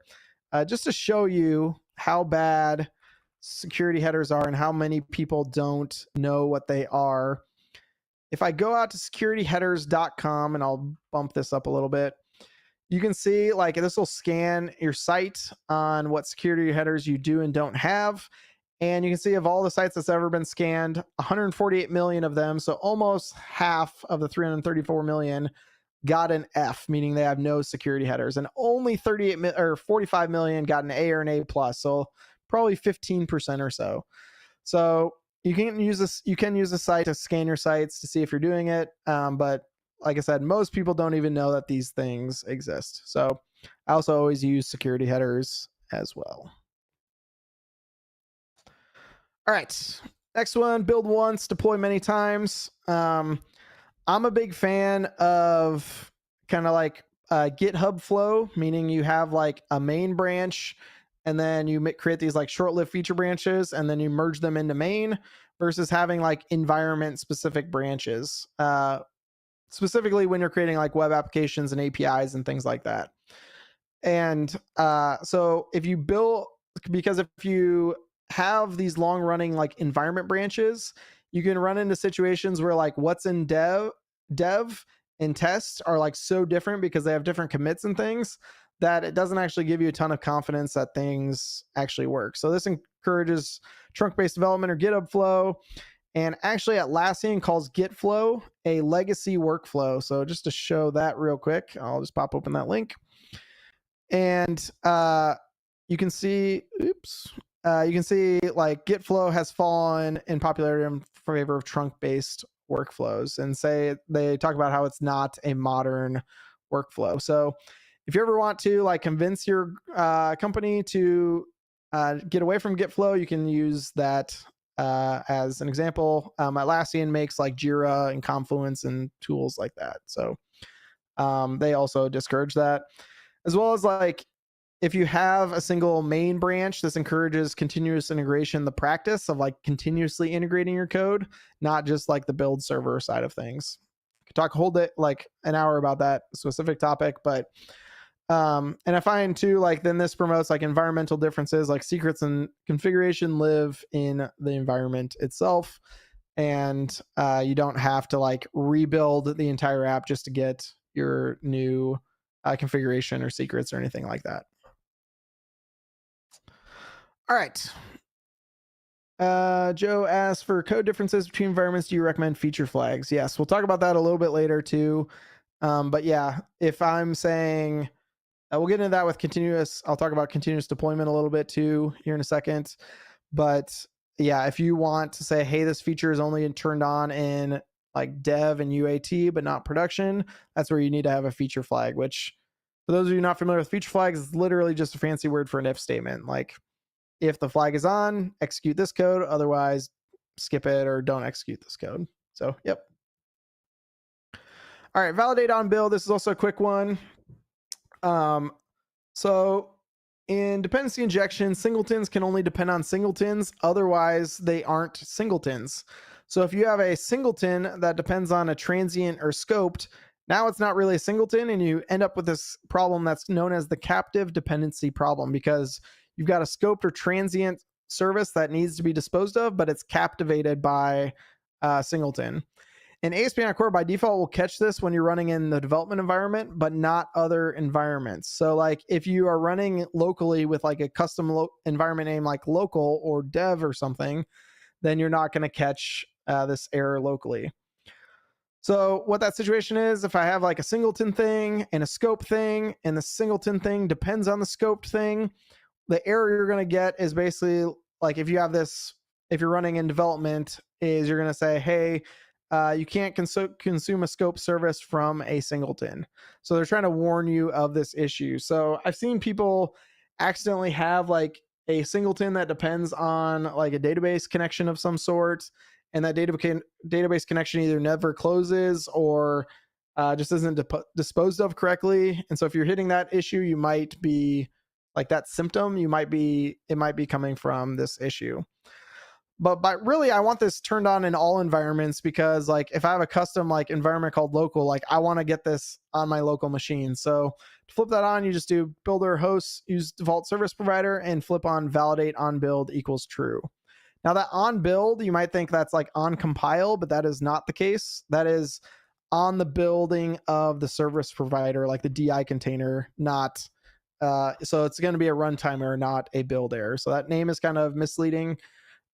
just to show you how bad security headers are and how many people don't know what they are, if I go out to securityheaders.com, and I'll bump this up a little bit, you can see like this will scan your site on what security headers you do and don't have. And you can see of all the sites that's ever been scanned, 148 million of them, so almost half of the 334 million got an F, meaning they have no security headers, and only 45 million got an A or an A plus, so probably 15% or so. So you can use this. You can use the site to scan your sites to see if you're doing it, but like I said, most people don't even know that these things exist. So I also always use security headers as well. All right, next one, build once, deploy many times. I'm a big fan of kind of like GitHub flow, meaning you have like a main branch and then you create these like short-lived feature branches and then you merge them into main versus having like environment specific branches, specifically when you're creating like web applications and APIs and things like that. And so if you build, because if you have these long running like environment branches, you can run into situations where like what's in dev and test are like so different because they have different commits and things that it doesn't actually give you a ton of confidence that things actually work. So this encourages trunk-based development or GitHub flow. And actually Atlassian calls Git flow a legacy workflow. So just to show that real quick, I'll just pop open that link. And you can see, you can see like Git flow has fallen in popularity in favor of trunk-based workflows, and say they talk about how it's not a modern workflow. So if you ever want to like convince your company to get away from Git flow, you can use that as an example. Atlassian makes like Jira and Confluence and tools like that. So they also discourage that, as well as like if you have a single main branch, this encourages continuous integration, the practice of like continuously integrating your code, not just like the build server side of things. I could talk a whole day, like an hour about that specific topic, but and I find too, like then this promotes like environmental differences, like secrets and configuration live in the environment itself. And you don't have to like rebuild the entire app just to get your new configuration or secrets or anything like that. All right. Joe asks, for code differences between environments, do you recommend feature flags? Yes, we'll talk about that a little bit later too. But yeah, if I'm saying, we'll get into that with continuous, I'll talk about continuous deployment a little bit too here in a second. But yeah, if you want to say, hey, this feature is only turned on in like dev and UAT, but not production, that's where you need to have a feature flag, which for those of you not familiar with feature flags, is literally just a fancy word for an if statement. Like, if the flag is on, execute this code. Otherwise, skip it or don't execute this code. So, yep. All right, validate on build. This is also a quick one. So in dependency injection, singletons can only depend on singletons. Otherwise, they aren't singletons. So if you have a singleton that depends on a transient or scoped, now it's not really a singleton, and you end up with this problem that's known as the captive dependency problem, because you've got a scoped or transient service that needs to be disposed of, but it's captivated by singleton. And ASP.NET Core by default will catch this when you're running in the development environment, but not other environments. So like if you are running locally with like a custom environment name like local or dev or something, then you're not going to catch this error locally. So what that situation is, if I have like a singleton thing and a scope thing, and the singleton thing depends on the scoped thing, the error you're going to get is basically like if you have this, if you're running in development, is you're going to say, hey, you can't consume a scope service from a singleton. So they're trying to warn you of this issue. So I've seen people accidentally have like a singleton that depends on like a database connection of some sort, and that database connection either never closes or just isn't disposed of correctly. And so if you're hitting that issue, you might be like that symptom, it might be coming from this issue. But really, I want this turned on in all environments, because like if I have a custom like environment called local, like I want to get this on my local machine. So to flip that on, you just do builder hosts, use default service provider, and flip on validate on build equals true. Now that on build, you might think that's like on compile, but that is not the case. That is on the building of the service provider, like the DI container, not so it's going to be a runtime error, not a build error. So that name is kind of misleading,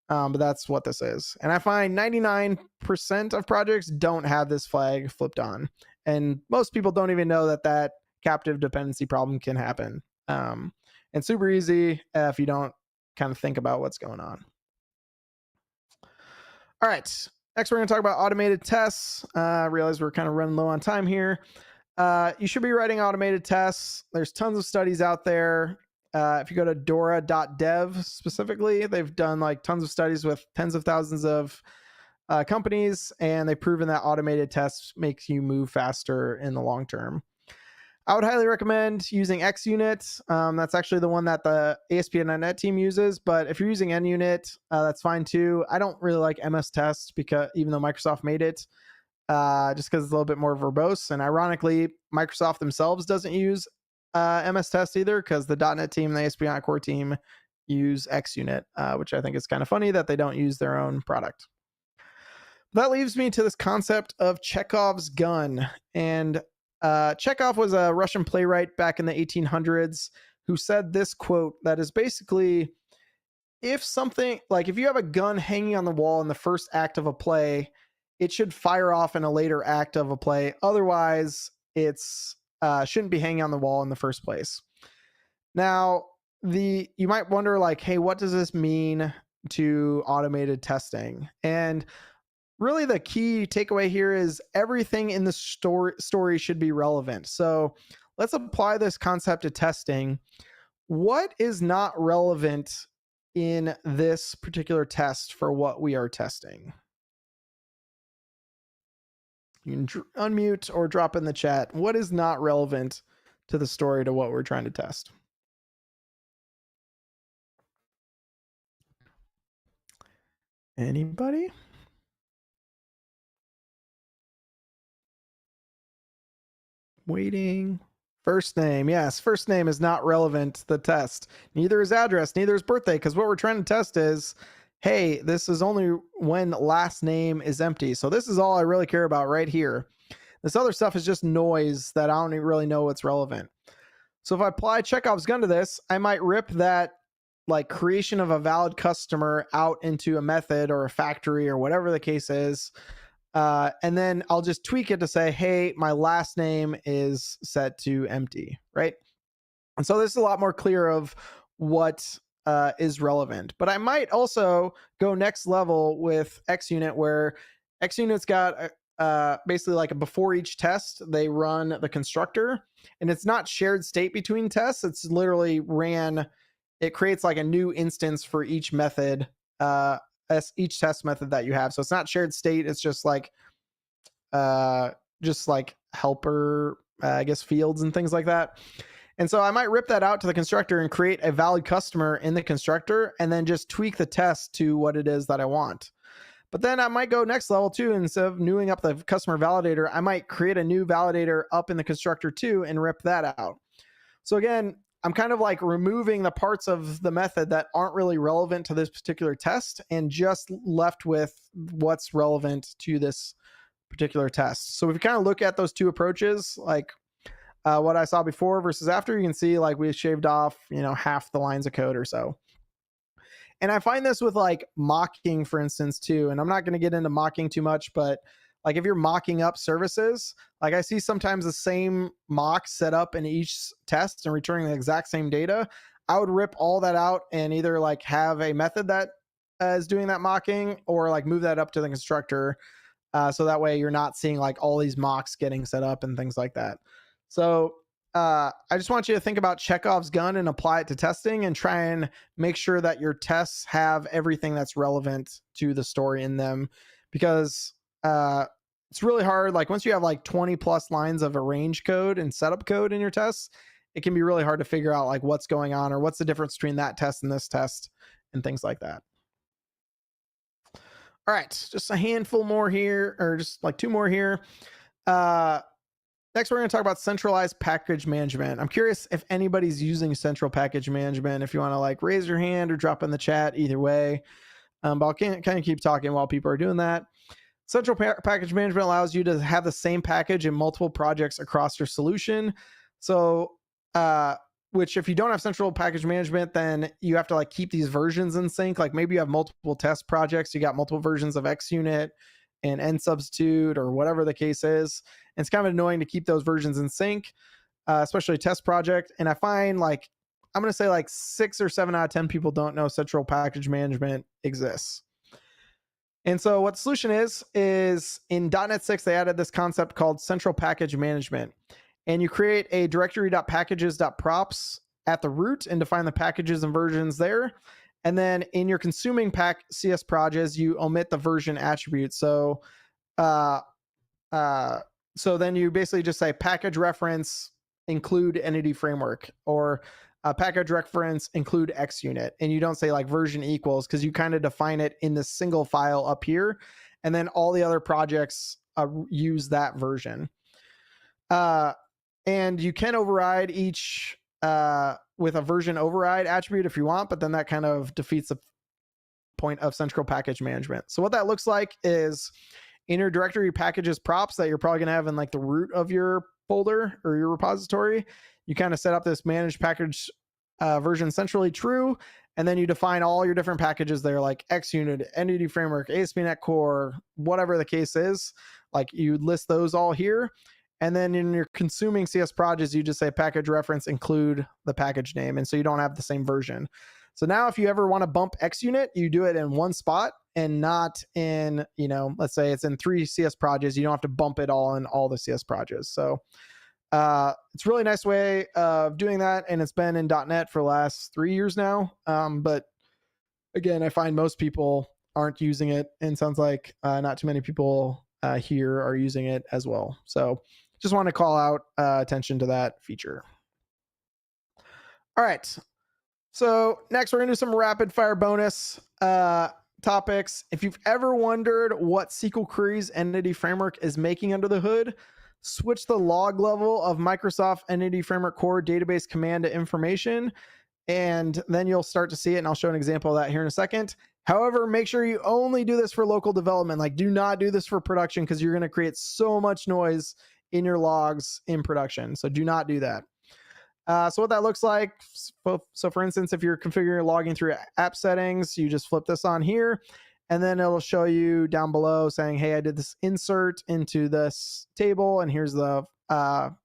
but that's what this is. And I find 99% of projects don't have this flag flipped on, and most people don't even know that that captive dependency problem can happen. And super easy if you don't kind of think about what's going on. All right. Next, we're going to talk about automated tests. I realize we're kind of running low on time here. You should be writing automated tests. There's tons of studies out there. If you go to Dora.dev specifically, they've done like tons of studies with tens of thousands of companies, and they've proven that automated tests makes you move faster in the long term. I would highly recommend using XUnit. That's actually the one that the ASP.NET team uses, but if you're using NUnit, that's fine too. I don't really like MS Test, because even though Microsoft made it, just because it's a little bit more verbose. And ironically, Microsoft themselves doesn't use MS Test either, because the .NET team and the ASP.NET Core team use XUnit, which I think is kind of funny that they don't use their own product. That leaves me to this concept of Chekhov's gun. And Chekhov was a Russian playwright back in the 1800s who said this quote that is basically, if you have a gun hanging on the wall in the first act of a play, it should fire off in a later act of a play. Otherwise, it's shouldn't be hanging on the wall in the first place. Now, you might wonder, like, hey, what does this mean to automated testing? And really the key takeaway here is everything in the story should be relevant. So let's apply this concept to testing. What is not relevant in this particular test for what we are testing? You can unmute or drop in the chat. What is not relevant to the story to what we're trying to test? Anybody? Waiting. First name. Yes, first name is not relevant to the test. Neither is address, neither is birthday, because what we're trying to test is, hey, this is only when last name is empty. So this is all I really care about right here. This other stuff is just noise that I don't even really know what's relevant. So if I apply Chekhov's gun to this, I might rip that like creation of a valid customer out into a method or a factory or whatever the case is. And then I'll just tweak it to say, hey, my last name is set to empty, right? And so this is a lot more clear of what is relevant. But I might also go next level with XUnit, where XUnit's got basically like a before each test, they run the constructor, and it's not shared state between tests. It's literally it creates like a new instance for each method, each test method that you have. So it's not shared state. It's just like helper, I guess, fields and things like that. And so I might rip that out to the constructor and create a valid customer in the constructor, and then just tweak the test to what it is that I want. But then I might go next level too. Instead of newing up the customer validator, I might create a new validator up in the constructor too and rip that out. So again, I'm kind of like removing the parts of the method that aren't really relevant to this particular test and just left with what's relevant to this particular test. So if you kind of look at those two approaches, like what I saw before versus after, you can see like we shaved off, half the lines of code or so. And I find this with like mocking, for instance, too. And I'm not going to get into mocking too much, but like if you're mocking up services, like I see sometimes the same mock set up in each test and returning the exact same data. I would rip all that out and either like have a method that is doing that mocking, or like move that up to the constructor. So that way you're not seeing like all these mocks getting set up and things like that. So I just want you to think about Chekhov's gun and apply it to testing, and try and make sure that your tests have everything that's relevant to the story in them, because it's really hard. Like once you have like 20 plus lines of arrange code and setup code in your tests, it can be really hard to figure out like what's going on, or what's the difference between that test and this test and things like that. All right, just a handful more here, or just like two more here. Next, we're going to talk about centralized package management. I'm curious if anybody's using central package management. If you want to like raise your hand or drop in the chat, either way. But I'll kind of keep talking while people are doing that. Central package management allows you to have the same package in multiple projects across your solution. So, which if you don't have central package management, then you have to like keep these versions in sync. Like maybe you have multiple test projects, you got multiple versions of XUnit and NSubstitute or whatever the case is. And it's kind of annoying to keep those versions in sync, especially a test project. And I find like, I'm going to say like 6 or 7 out of 10 people don't know central package management exists. And so what the solution is in .NET 6, they added this concept called central package management. And you create a directory.packages.props at the root and define the packages and versions there. And then in your consuming CS projects, you omit the version attribute. So, so then you basically just say package reference include entity framework, or package reference include XUnit, and you don't say like version equals, because you kind of define it in this single file up here, and then all the other projects use that version. And you can override each with a version override attribute if you want, but then that kind of defeats the point of central package management. So what that looks like is in your directory packages props that you're probably going to have in like the root of your folder or your repository, you kind of set up this managed package version centrally true, and then you define all your different packages there, like XUnit, Entity Framework, ASP.NET Core, whatever the case is. Like you list those all here. And then in your consuming CS projects, you just say package reference include the package name. And so you don't have the same version. So now if you ever want to bump XUnit, you do it in one spot and not in, let's say it's in 3 CS projects. You don't have to bump it all in all the CS projects. So it's a really nice way of doing that. And it's been in .NET for the last 3 years now. But again, I find most people aren't using it, and sounds like not too many people here are using it as well. So just want to call out attention to that feature. All right. So next we're going to do some rapid fire bonus topics. If you've ever wondered what SQL queries Entity Framework is making under the hood, switch the log level of Microsoft Entity Framework Core database command to information, and then you'll start to see it. And I'll show an example of that here in a second. However, make sure you only do this for local development. Like, do not do this for production, because you're going to create so much noise in your logs in production. So do not do that. So what that looks like, so for instance, if you're configuring logging through app settings, you just flip this on here, and then it'll show you down below saying, hey, I did this insert into this table, and here's the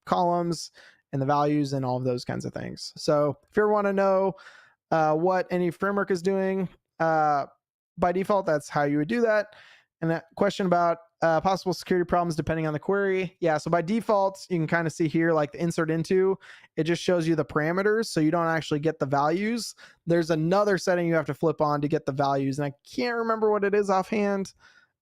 columns and the values and all of those kinds of things. So if you ever want to know what any framework is doing, by default, that's how you would do that. And that question about possible security problems depending on the query. Yeah, so by default, you can kind of see here, like the insert into, it just shows you the parameters, so you don't actually get the values. There's another setting you have to flip on to get the values, and I can't remember what it is offhand.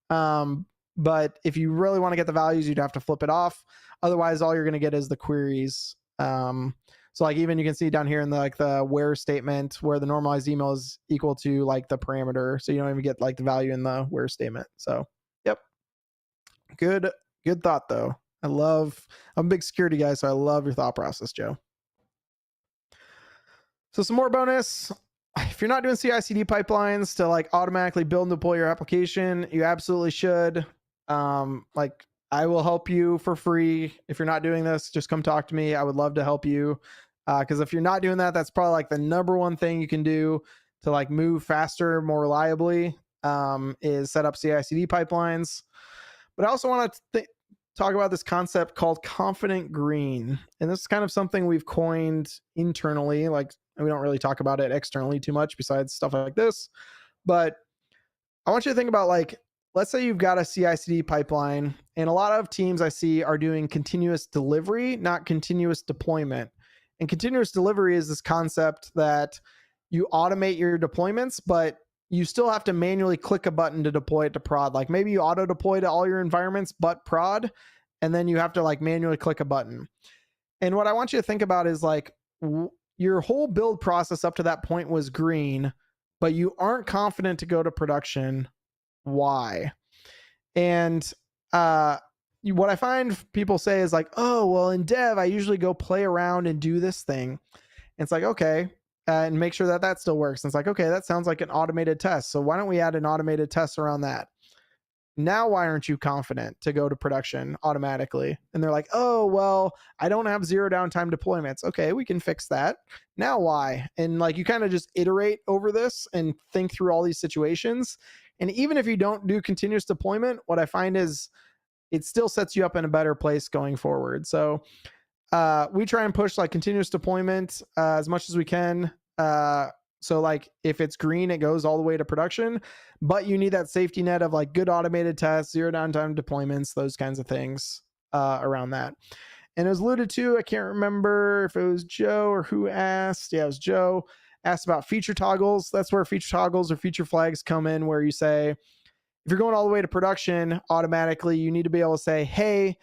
But if you really want to get the values, you'd have to flip it off. Otherwise, all you're going to get is the queries. So like even you can see down here in the where statement where the normalized email is equal to like the parameter. So you don't even get like the value in the where statement. So, yep. Good thought though. I'm a big security guy, so I love your thought process, Joe. So some more bonus. If you're not doing CI/CD pipelines to like automatically build and deploy your application, you absolutely should. Like I will help you for free. If you're not doing this, just come talk to me. I would love to help you. Because if you're not doing that, that's probably like the number one thing you can do to like move faster, more reliably, is set up CI/CD pipelines. But I also want to talk about this concept called confident green. And this is kind of something we've coined internally. Like we don't really talk about it externally too much besides stuff like this. But I want you to think about like, let's say you've got a CI/CD pipeline, and a lot of teams I see are doing continuous delivery, not continuous deployment. And continuous delivery is this concept that you automate your deployments, but you still have to manually click a button to deploy it to prod. Like maybe you auto deploy to all your environments but prod, and then you have to like manually click a button. And what I want you to think about is like your whole build process up to that point was green, but you aren't confident to go to production. Why? And what I find people say is like, oh, well, in dev, I usually go play around and do this thing. And it's like, okay, and make sure that still works. And it's like, okay, that sounds like an automated test. So why don't we add an automated test around that? Now why aren't you confident to go to production automatically? And they're like, oh, well, I don't have 0 downtime deployments. Okay, we can fix that. Now why? And like you kind of just iterate over this and think through all these situations. And even if you don't do continuous deployment, what I find is it still sets you up in a better place going forward. So we try and push like continuous deployment as much as we can. So like if it's green, it goes all the way to production, but you need that safety net of like good automated tests, 0 downtime deployments, those kinds of things around that. And it was alluded to, I can't remember if it was Joe or who asked. Yeah, it was Joe asked about feature toggles. That's where feature toggles or feature flags come in, where you say, if you're going all the way to production automatically, you need to be able to say, hey,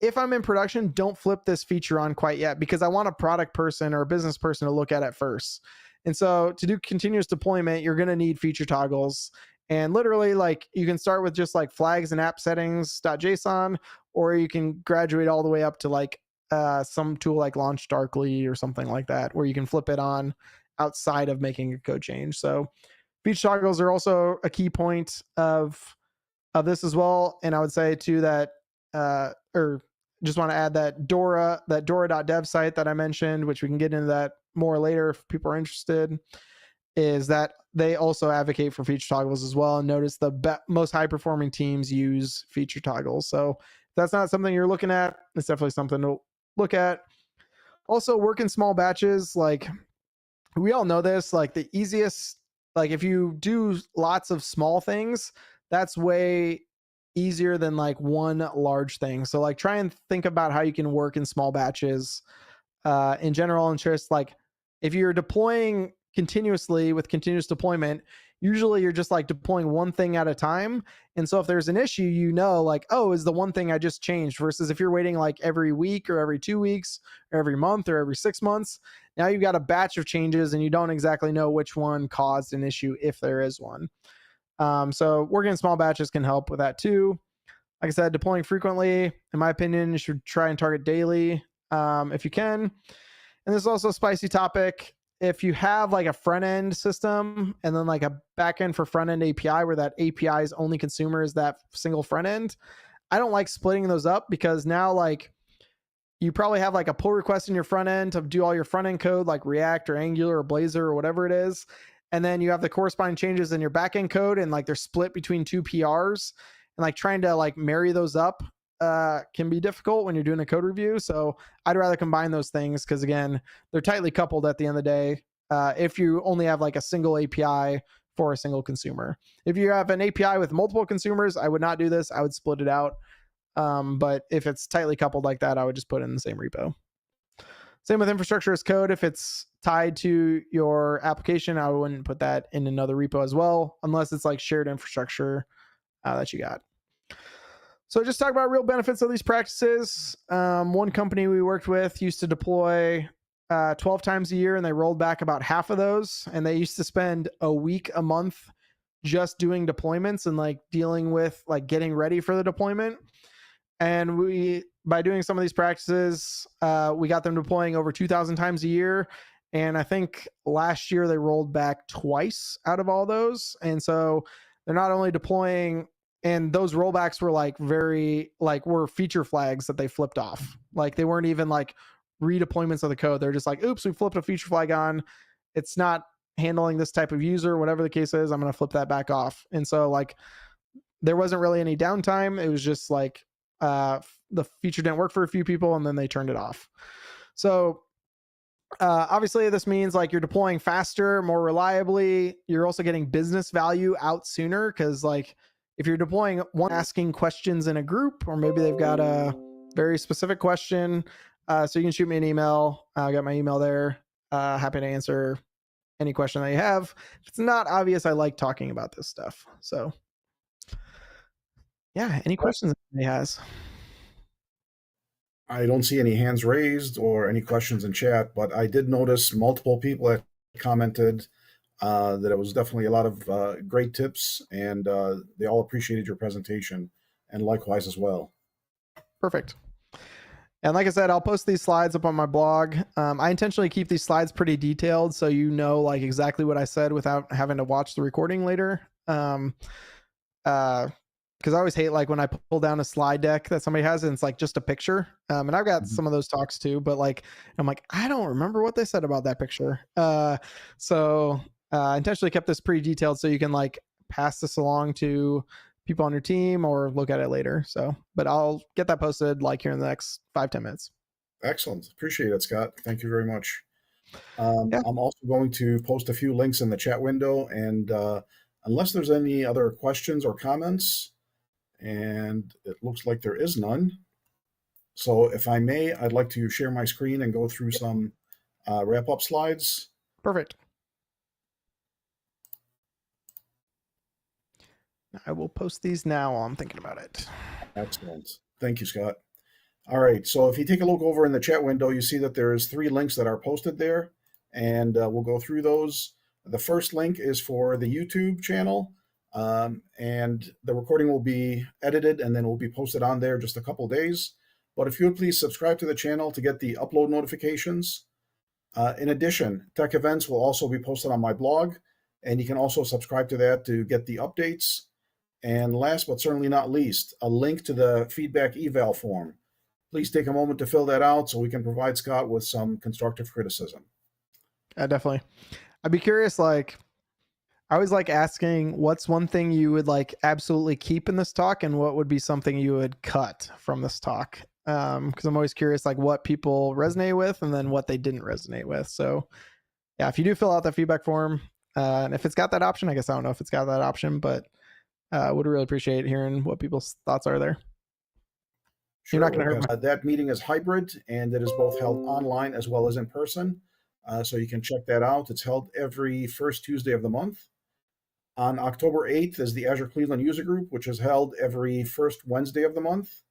if I'm in production, don't flip this feature on quite yet, because I want a product person or a business person to look at it first. And so to do continuous deployment, you're going to need feature toggles. And literally, like you can start with just like flags and app settings.json, or you can graduate all the way up to like some tool like Launch Darkly or something like that, where you can flip it on outside of making a code change. So feature toggles are also a key point of this as well. And I would say too that, or just want to add that Dora.dev site that I mentioned, which we can get into that more later if people are interested, is that they also advocate for feature toggles as well. And notice the most high performing teams use feature toggles. So if that's not something you're looking at, it's definitely something to look at. Also, work in small batches. Like we all know this, like the easiest, like if you do lots of small things, that's way easier than like one large thing. So like try and think about how you can work in small batches in general interest. Like if you're deploying continuously with continuous deployment, usually you're just like deploying one thing at a time. And so if there's an issue, you know, like, oh, is the one thing I just changed, versus if you're waiting like every week or every 2 weeks or every month or every 6 months, now you've got a batch of changes and you don't exactly know which one caused an issue, if there is one. So working in small batches can help with that too. Like I said, deploying frequently, in my opinion, you should try and target daily if you can. And this is also a spicy topic. If you have like a front end system and then like a back end for front end API, where that API's only consumer is that single front end, I don't like splitting those up, because now like you probably have like a pull request in your front end to do all your front end code like React or Angular or Blazor or whatever it is. And then you have the corresponding changes in your backend code, and like they're split between 2 PRs, and like trying to like marry those up can be difficult when you're doing a code review. So I'd rather combine those things, because again, they're tightly coupled at the end of the day. If you only have like a single API for a single consumer, if you have an API with multiple consumers, I would not do this. I would split it out. But if it's tightly coupled like that, I would just put it in the same repo. Same with infrastructure as code. If it's tied to your application, I wouldn't put that in another repo as well, unless it's like shared infrastructure that you got. So just talk about real benefits of these practices. One company we worked with used to deploy 12 times a year, and they rolled back about half of those. And they used to spend a week a month just doing deployments and like dealing with like getting ready for the deployment. And we, by doing some of these practices, we got them deploying over 2,000 times a year. And I think last year they rolled back twice out of all those. And so they're not only deploying, and those rollbacks were like were feature flags that they flipped off. Like they weren't even like redeployments of the code. They're just like, oops, we flipped a feature flag on. It's not handling this type of user, whatever the case is, I'm going to flip that back off. And so like there wasn't really any downtime. It was just like the feature didn't work for a few people, and then they turned it off. So obviously this means like you're deploying faster, more reliably. You're also getting business value out sooner, because like if you're deploying one asking questions in a group, or maybe they've got a very specific question, so you can shoot me an email. I got my email there. Happy to answer any question that you have. If it's not obvious, I like talking about this stuff. So yeah, any questions anybody has? I don't see any hands raised or any questions in chat, but I did notice multiple people that commented that it was definitely a lot of great tips, and they all appreciated your presentation, and likewise as well. Perfect. And like I said, I'll post these slides up on my blog. I intentionally keep these slides pretty detailed, so you know like exactly what I said without having to watch the recording later. because I always hate like when I pull down a slide deck that somebody has and it's like just a picture. And I've got some of those talks too, but like I'm like, I don't remember what they said about that picture. So I intentionally kept this pretty detailed so you can like pass this along to people on your team or look at it later. So, but I'll get that posted like here in the next 5-10 minutes. Excellent. Appreciate it, Scott. Thank you very much. Yeah. I'm also going to post a few links in the chat window, and unless there's any other questions or comments, and it looks like there is none. So if I may, I'd like to share my screen and go through some wrap-up slides. Perfect. I will post these now while I'm thinking about it. Excellent. Thank you, Scott. All right. So if you take a look over in the chat window, you see that there's 3 links that are posted there, and we'll go through those. The first link is for the YouTube channel, and the recording will be edited and then will be posted on there just a couple days. But if you would please subscribe to the channel to get the upload notifications. In addition, tech events will also be posted on my blog, and you can also subscribe to that to get the updates. And last but certainly not least, a link to the feedback eval form. Please take a moment to fill that out so we can provide Scott with some constructive criticism. Definitely. I'd be curious, like, I always like asking what's one thing you would like absolutely keep in this talk and what would be something you would cut from this talk. Because I'm always curious, like, what people resonate with and then what they didn't resonate with. So, yeah, if you do fill out that feedback form, and if it's got that option, I guess I don't know if it's got that option, but would really appreciate hearing what people's thoughts are there. Sure. You're not going to hurt my... That meeting is hybrid, and it is both held online as well as in person. So you can check that out. It's held every first Tuesday of the month. On October 8th is the Azure Cleveland User Group, which is held every first Wednesday of the month.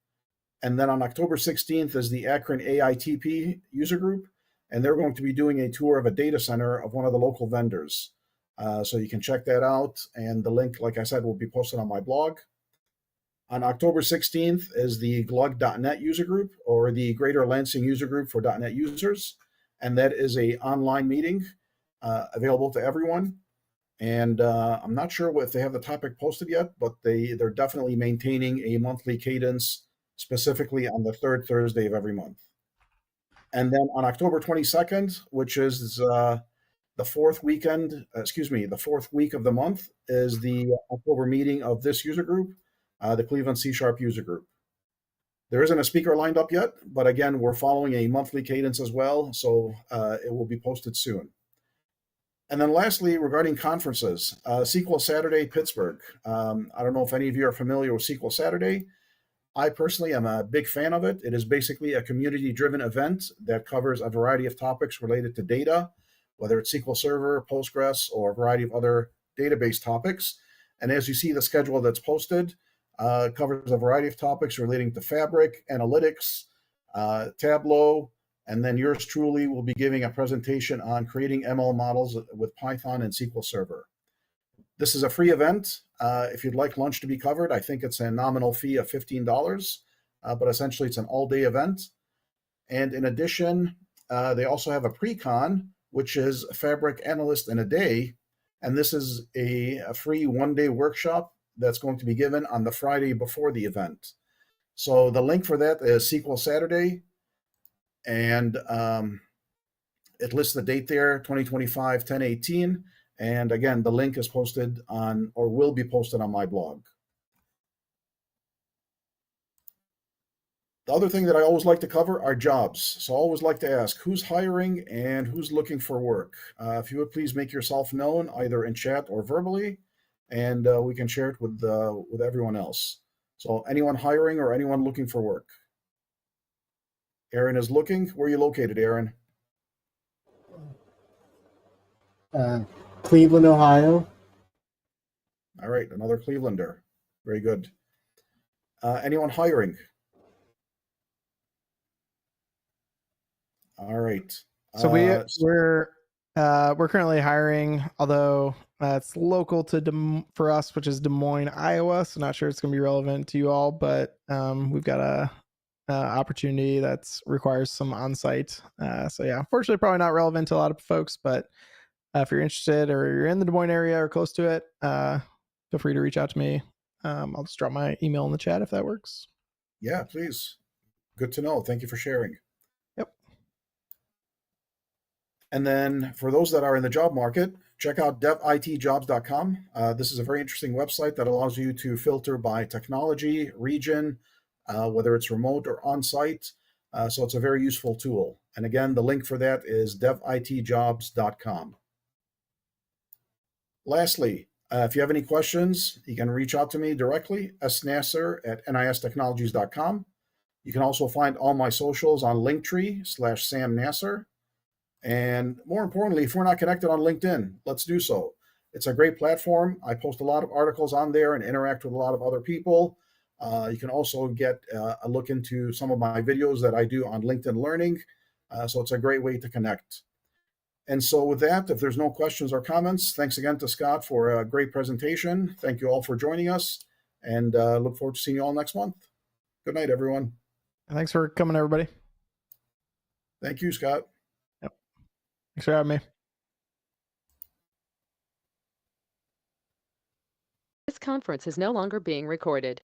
And then on October 16th is the Akron AITP User Group, and they're going to be doing a tour of a data center of one of the local vendors. So you can check that out, and the link, like I said, will be posted on my blog. On October 16th is the glug.net user group, or the Greater Lansing User Group for .NET users, and that is a online meeting available to everyone. And I'm not sure if they have the topic posted yet, but they're definitely maintaining a monthly cadence, specifically on the 3rd Thursday of every month. And then on October 22nd, which is the 4th week of the month, is the October meeting of this user group, the Cleveland C# user group. There isn't a speaker lined up yet, but again, we're following a monthly cadence as well, so it will be posted soon. And then lastly, regarding conferences, SQL Saturday Pittsburgh. I don't know if any of you are familiar with SQL Saturday. I personally am a big fan of it. It is basically a community-driven event that covers a variety of topics related to data, whether it's SQL Server, Postgres, or a variety of other database topics. And as you see, the schedule that's posted covers a variety of topics relating to Fabric, analytics, Tableau, and then yours truly will be giving a presentation on creating ML models with Python and SQL Server. This is a free event. If you'd like lunch to be covered, I think it's a nominal fee of $15, but essentially it's an all-day event. And in addition, they also have a pre-con, which is Fabric Analyst in a Day, and this is a free one-day workshop that's going to be given on the Friday before the event. So the link for that is SQL Saturday, and it lists the date there, 2025, 10/18. And again, the link is posted on, or will be posted on my blog. The other thing that I always like to cover are jobs. So I always like to ask who's hiring and who's looking for work. If you would please make yourself known either in chat or verbally, and we can share it with everyone else. So anyone hiring or anyone looking for work? Aaron is looking. Where are you located, Aaron? Cleveland, Ohio. All right, another Clevelander. Very good. Anyone hiring? All right. So we're currently hiring, although it's local to for us, which is Des Moines, Iowa. So not sure it's going to be relevant to you all, but we've got a opportunity that's requires some on-site. So yeah, unfortunately, probably not relevant to a lot of folks, but if you're interested or you're in the Des Moines area or close to it, feel free to reach out to me. I'll just drop my email in the chat if that works. Yeah, please. Good to know. Thank you for sharing. Yep. And then for those that are in the job market, check out devitjobs.com. This is a very interesting website that allows you to filter by technology, region, whether it's remote or on-site. So it's a very useful tool. And again, the link for that is devitjobs.com. Lastly, if you have any questions, you can reach out to me directly, snasser@nistechnologies.com. You can also find all my socials on Linktree/Sam Nasser. And more importantly, if we're not connected on LinkedIn, let's do so. It's a great platform. I post a lot of articles on there and interact with a lot of other people. You can also get a look into some of my videos that I do on LinkedIn Learning. So it's a great way to connect. And so with that, if there's no questions or comments, thanks again to Scott for a great presentation. Thank you all for joining us, and look forward to seeing you all next month. Good night, everyone. Thanks for coming, everybody. Thank you, Scott. Yep. Thanks for having me. This conference is no longer being recorded.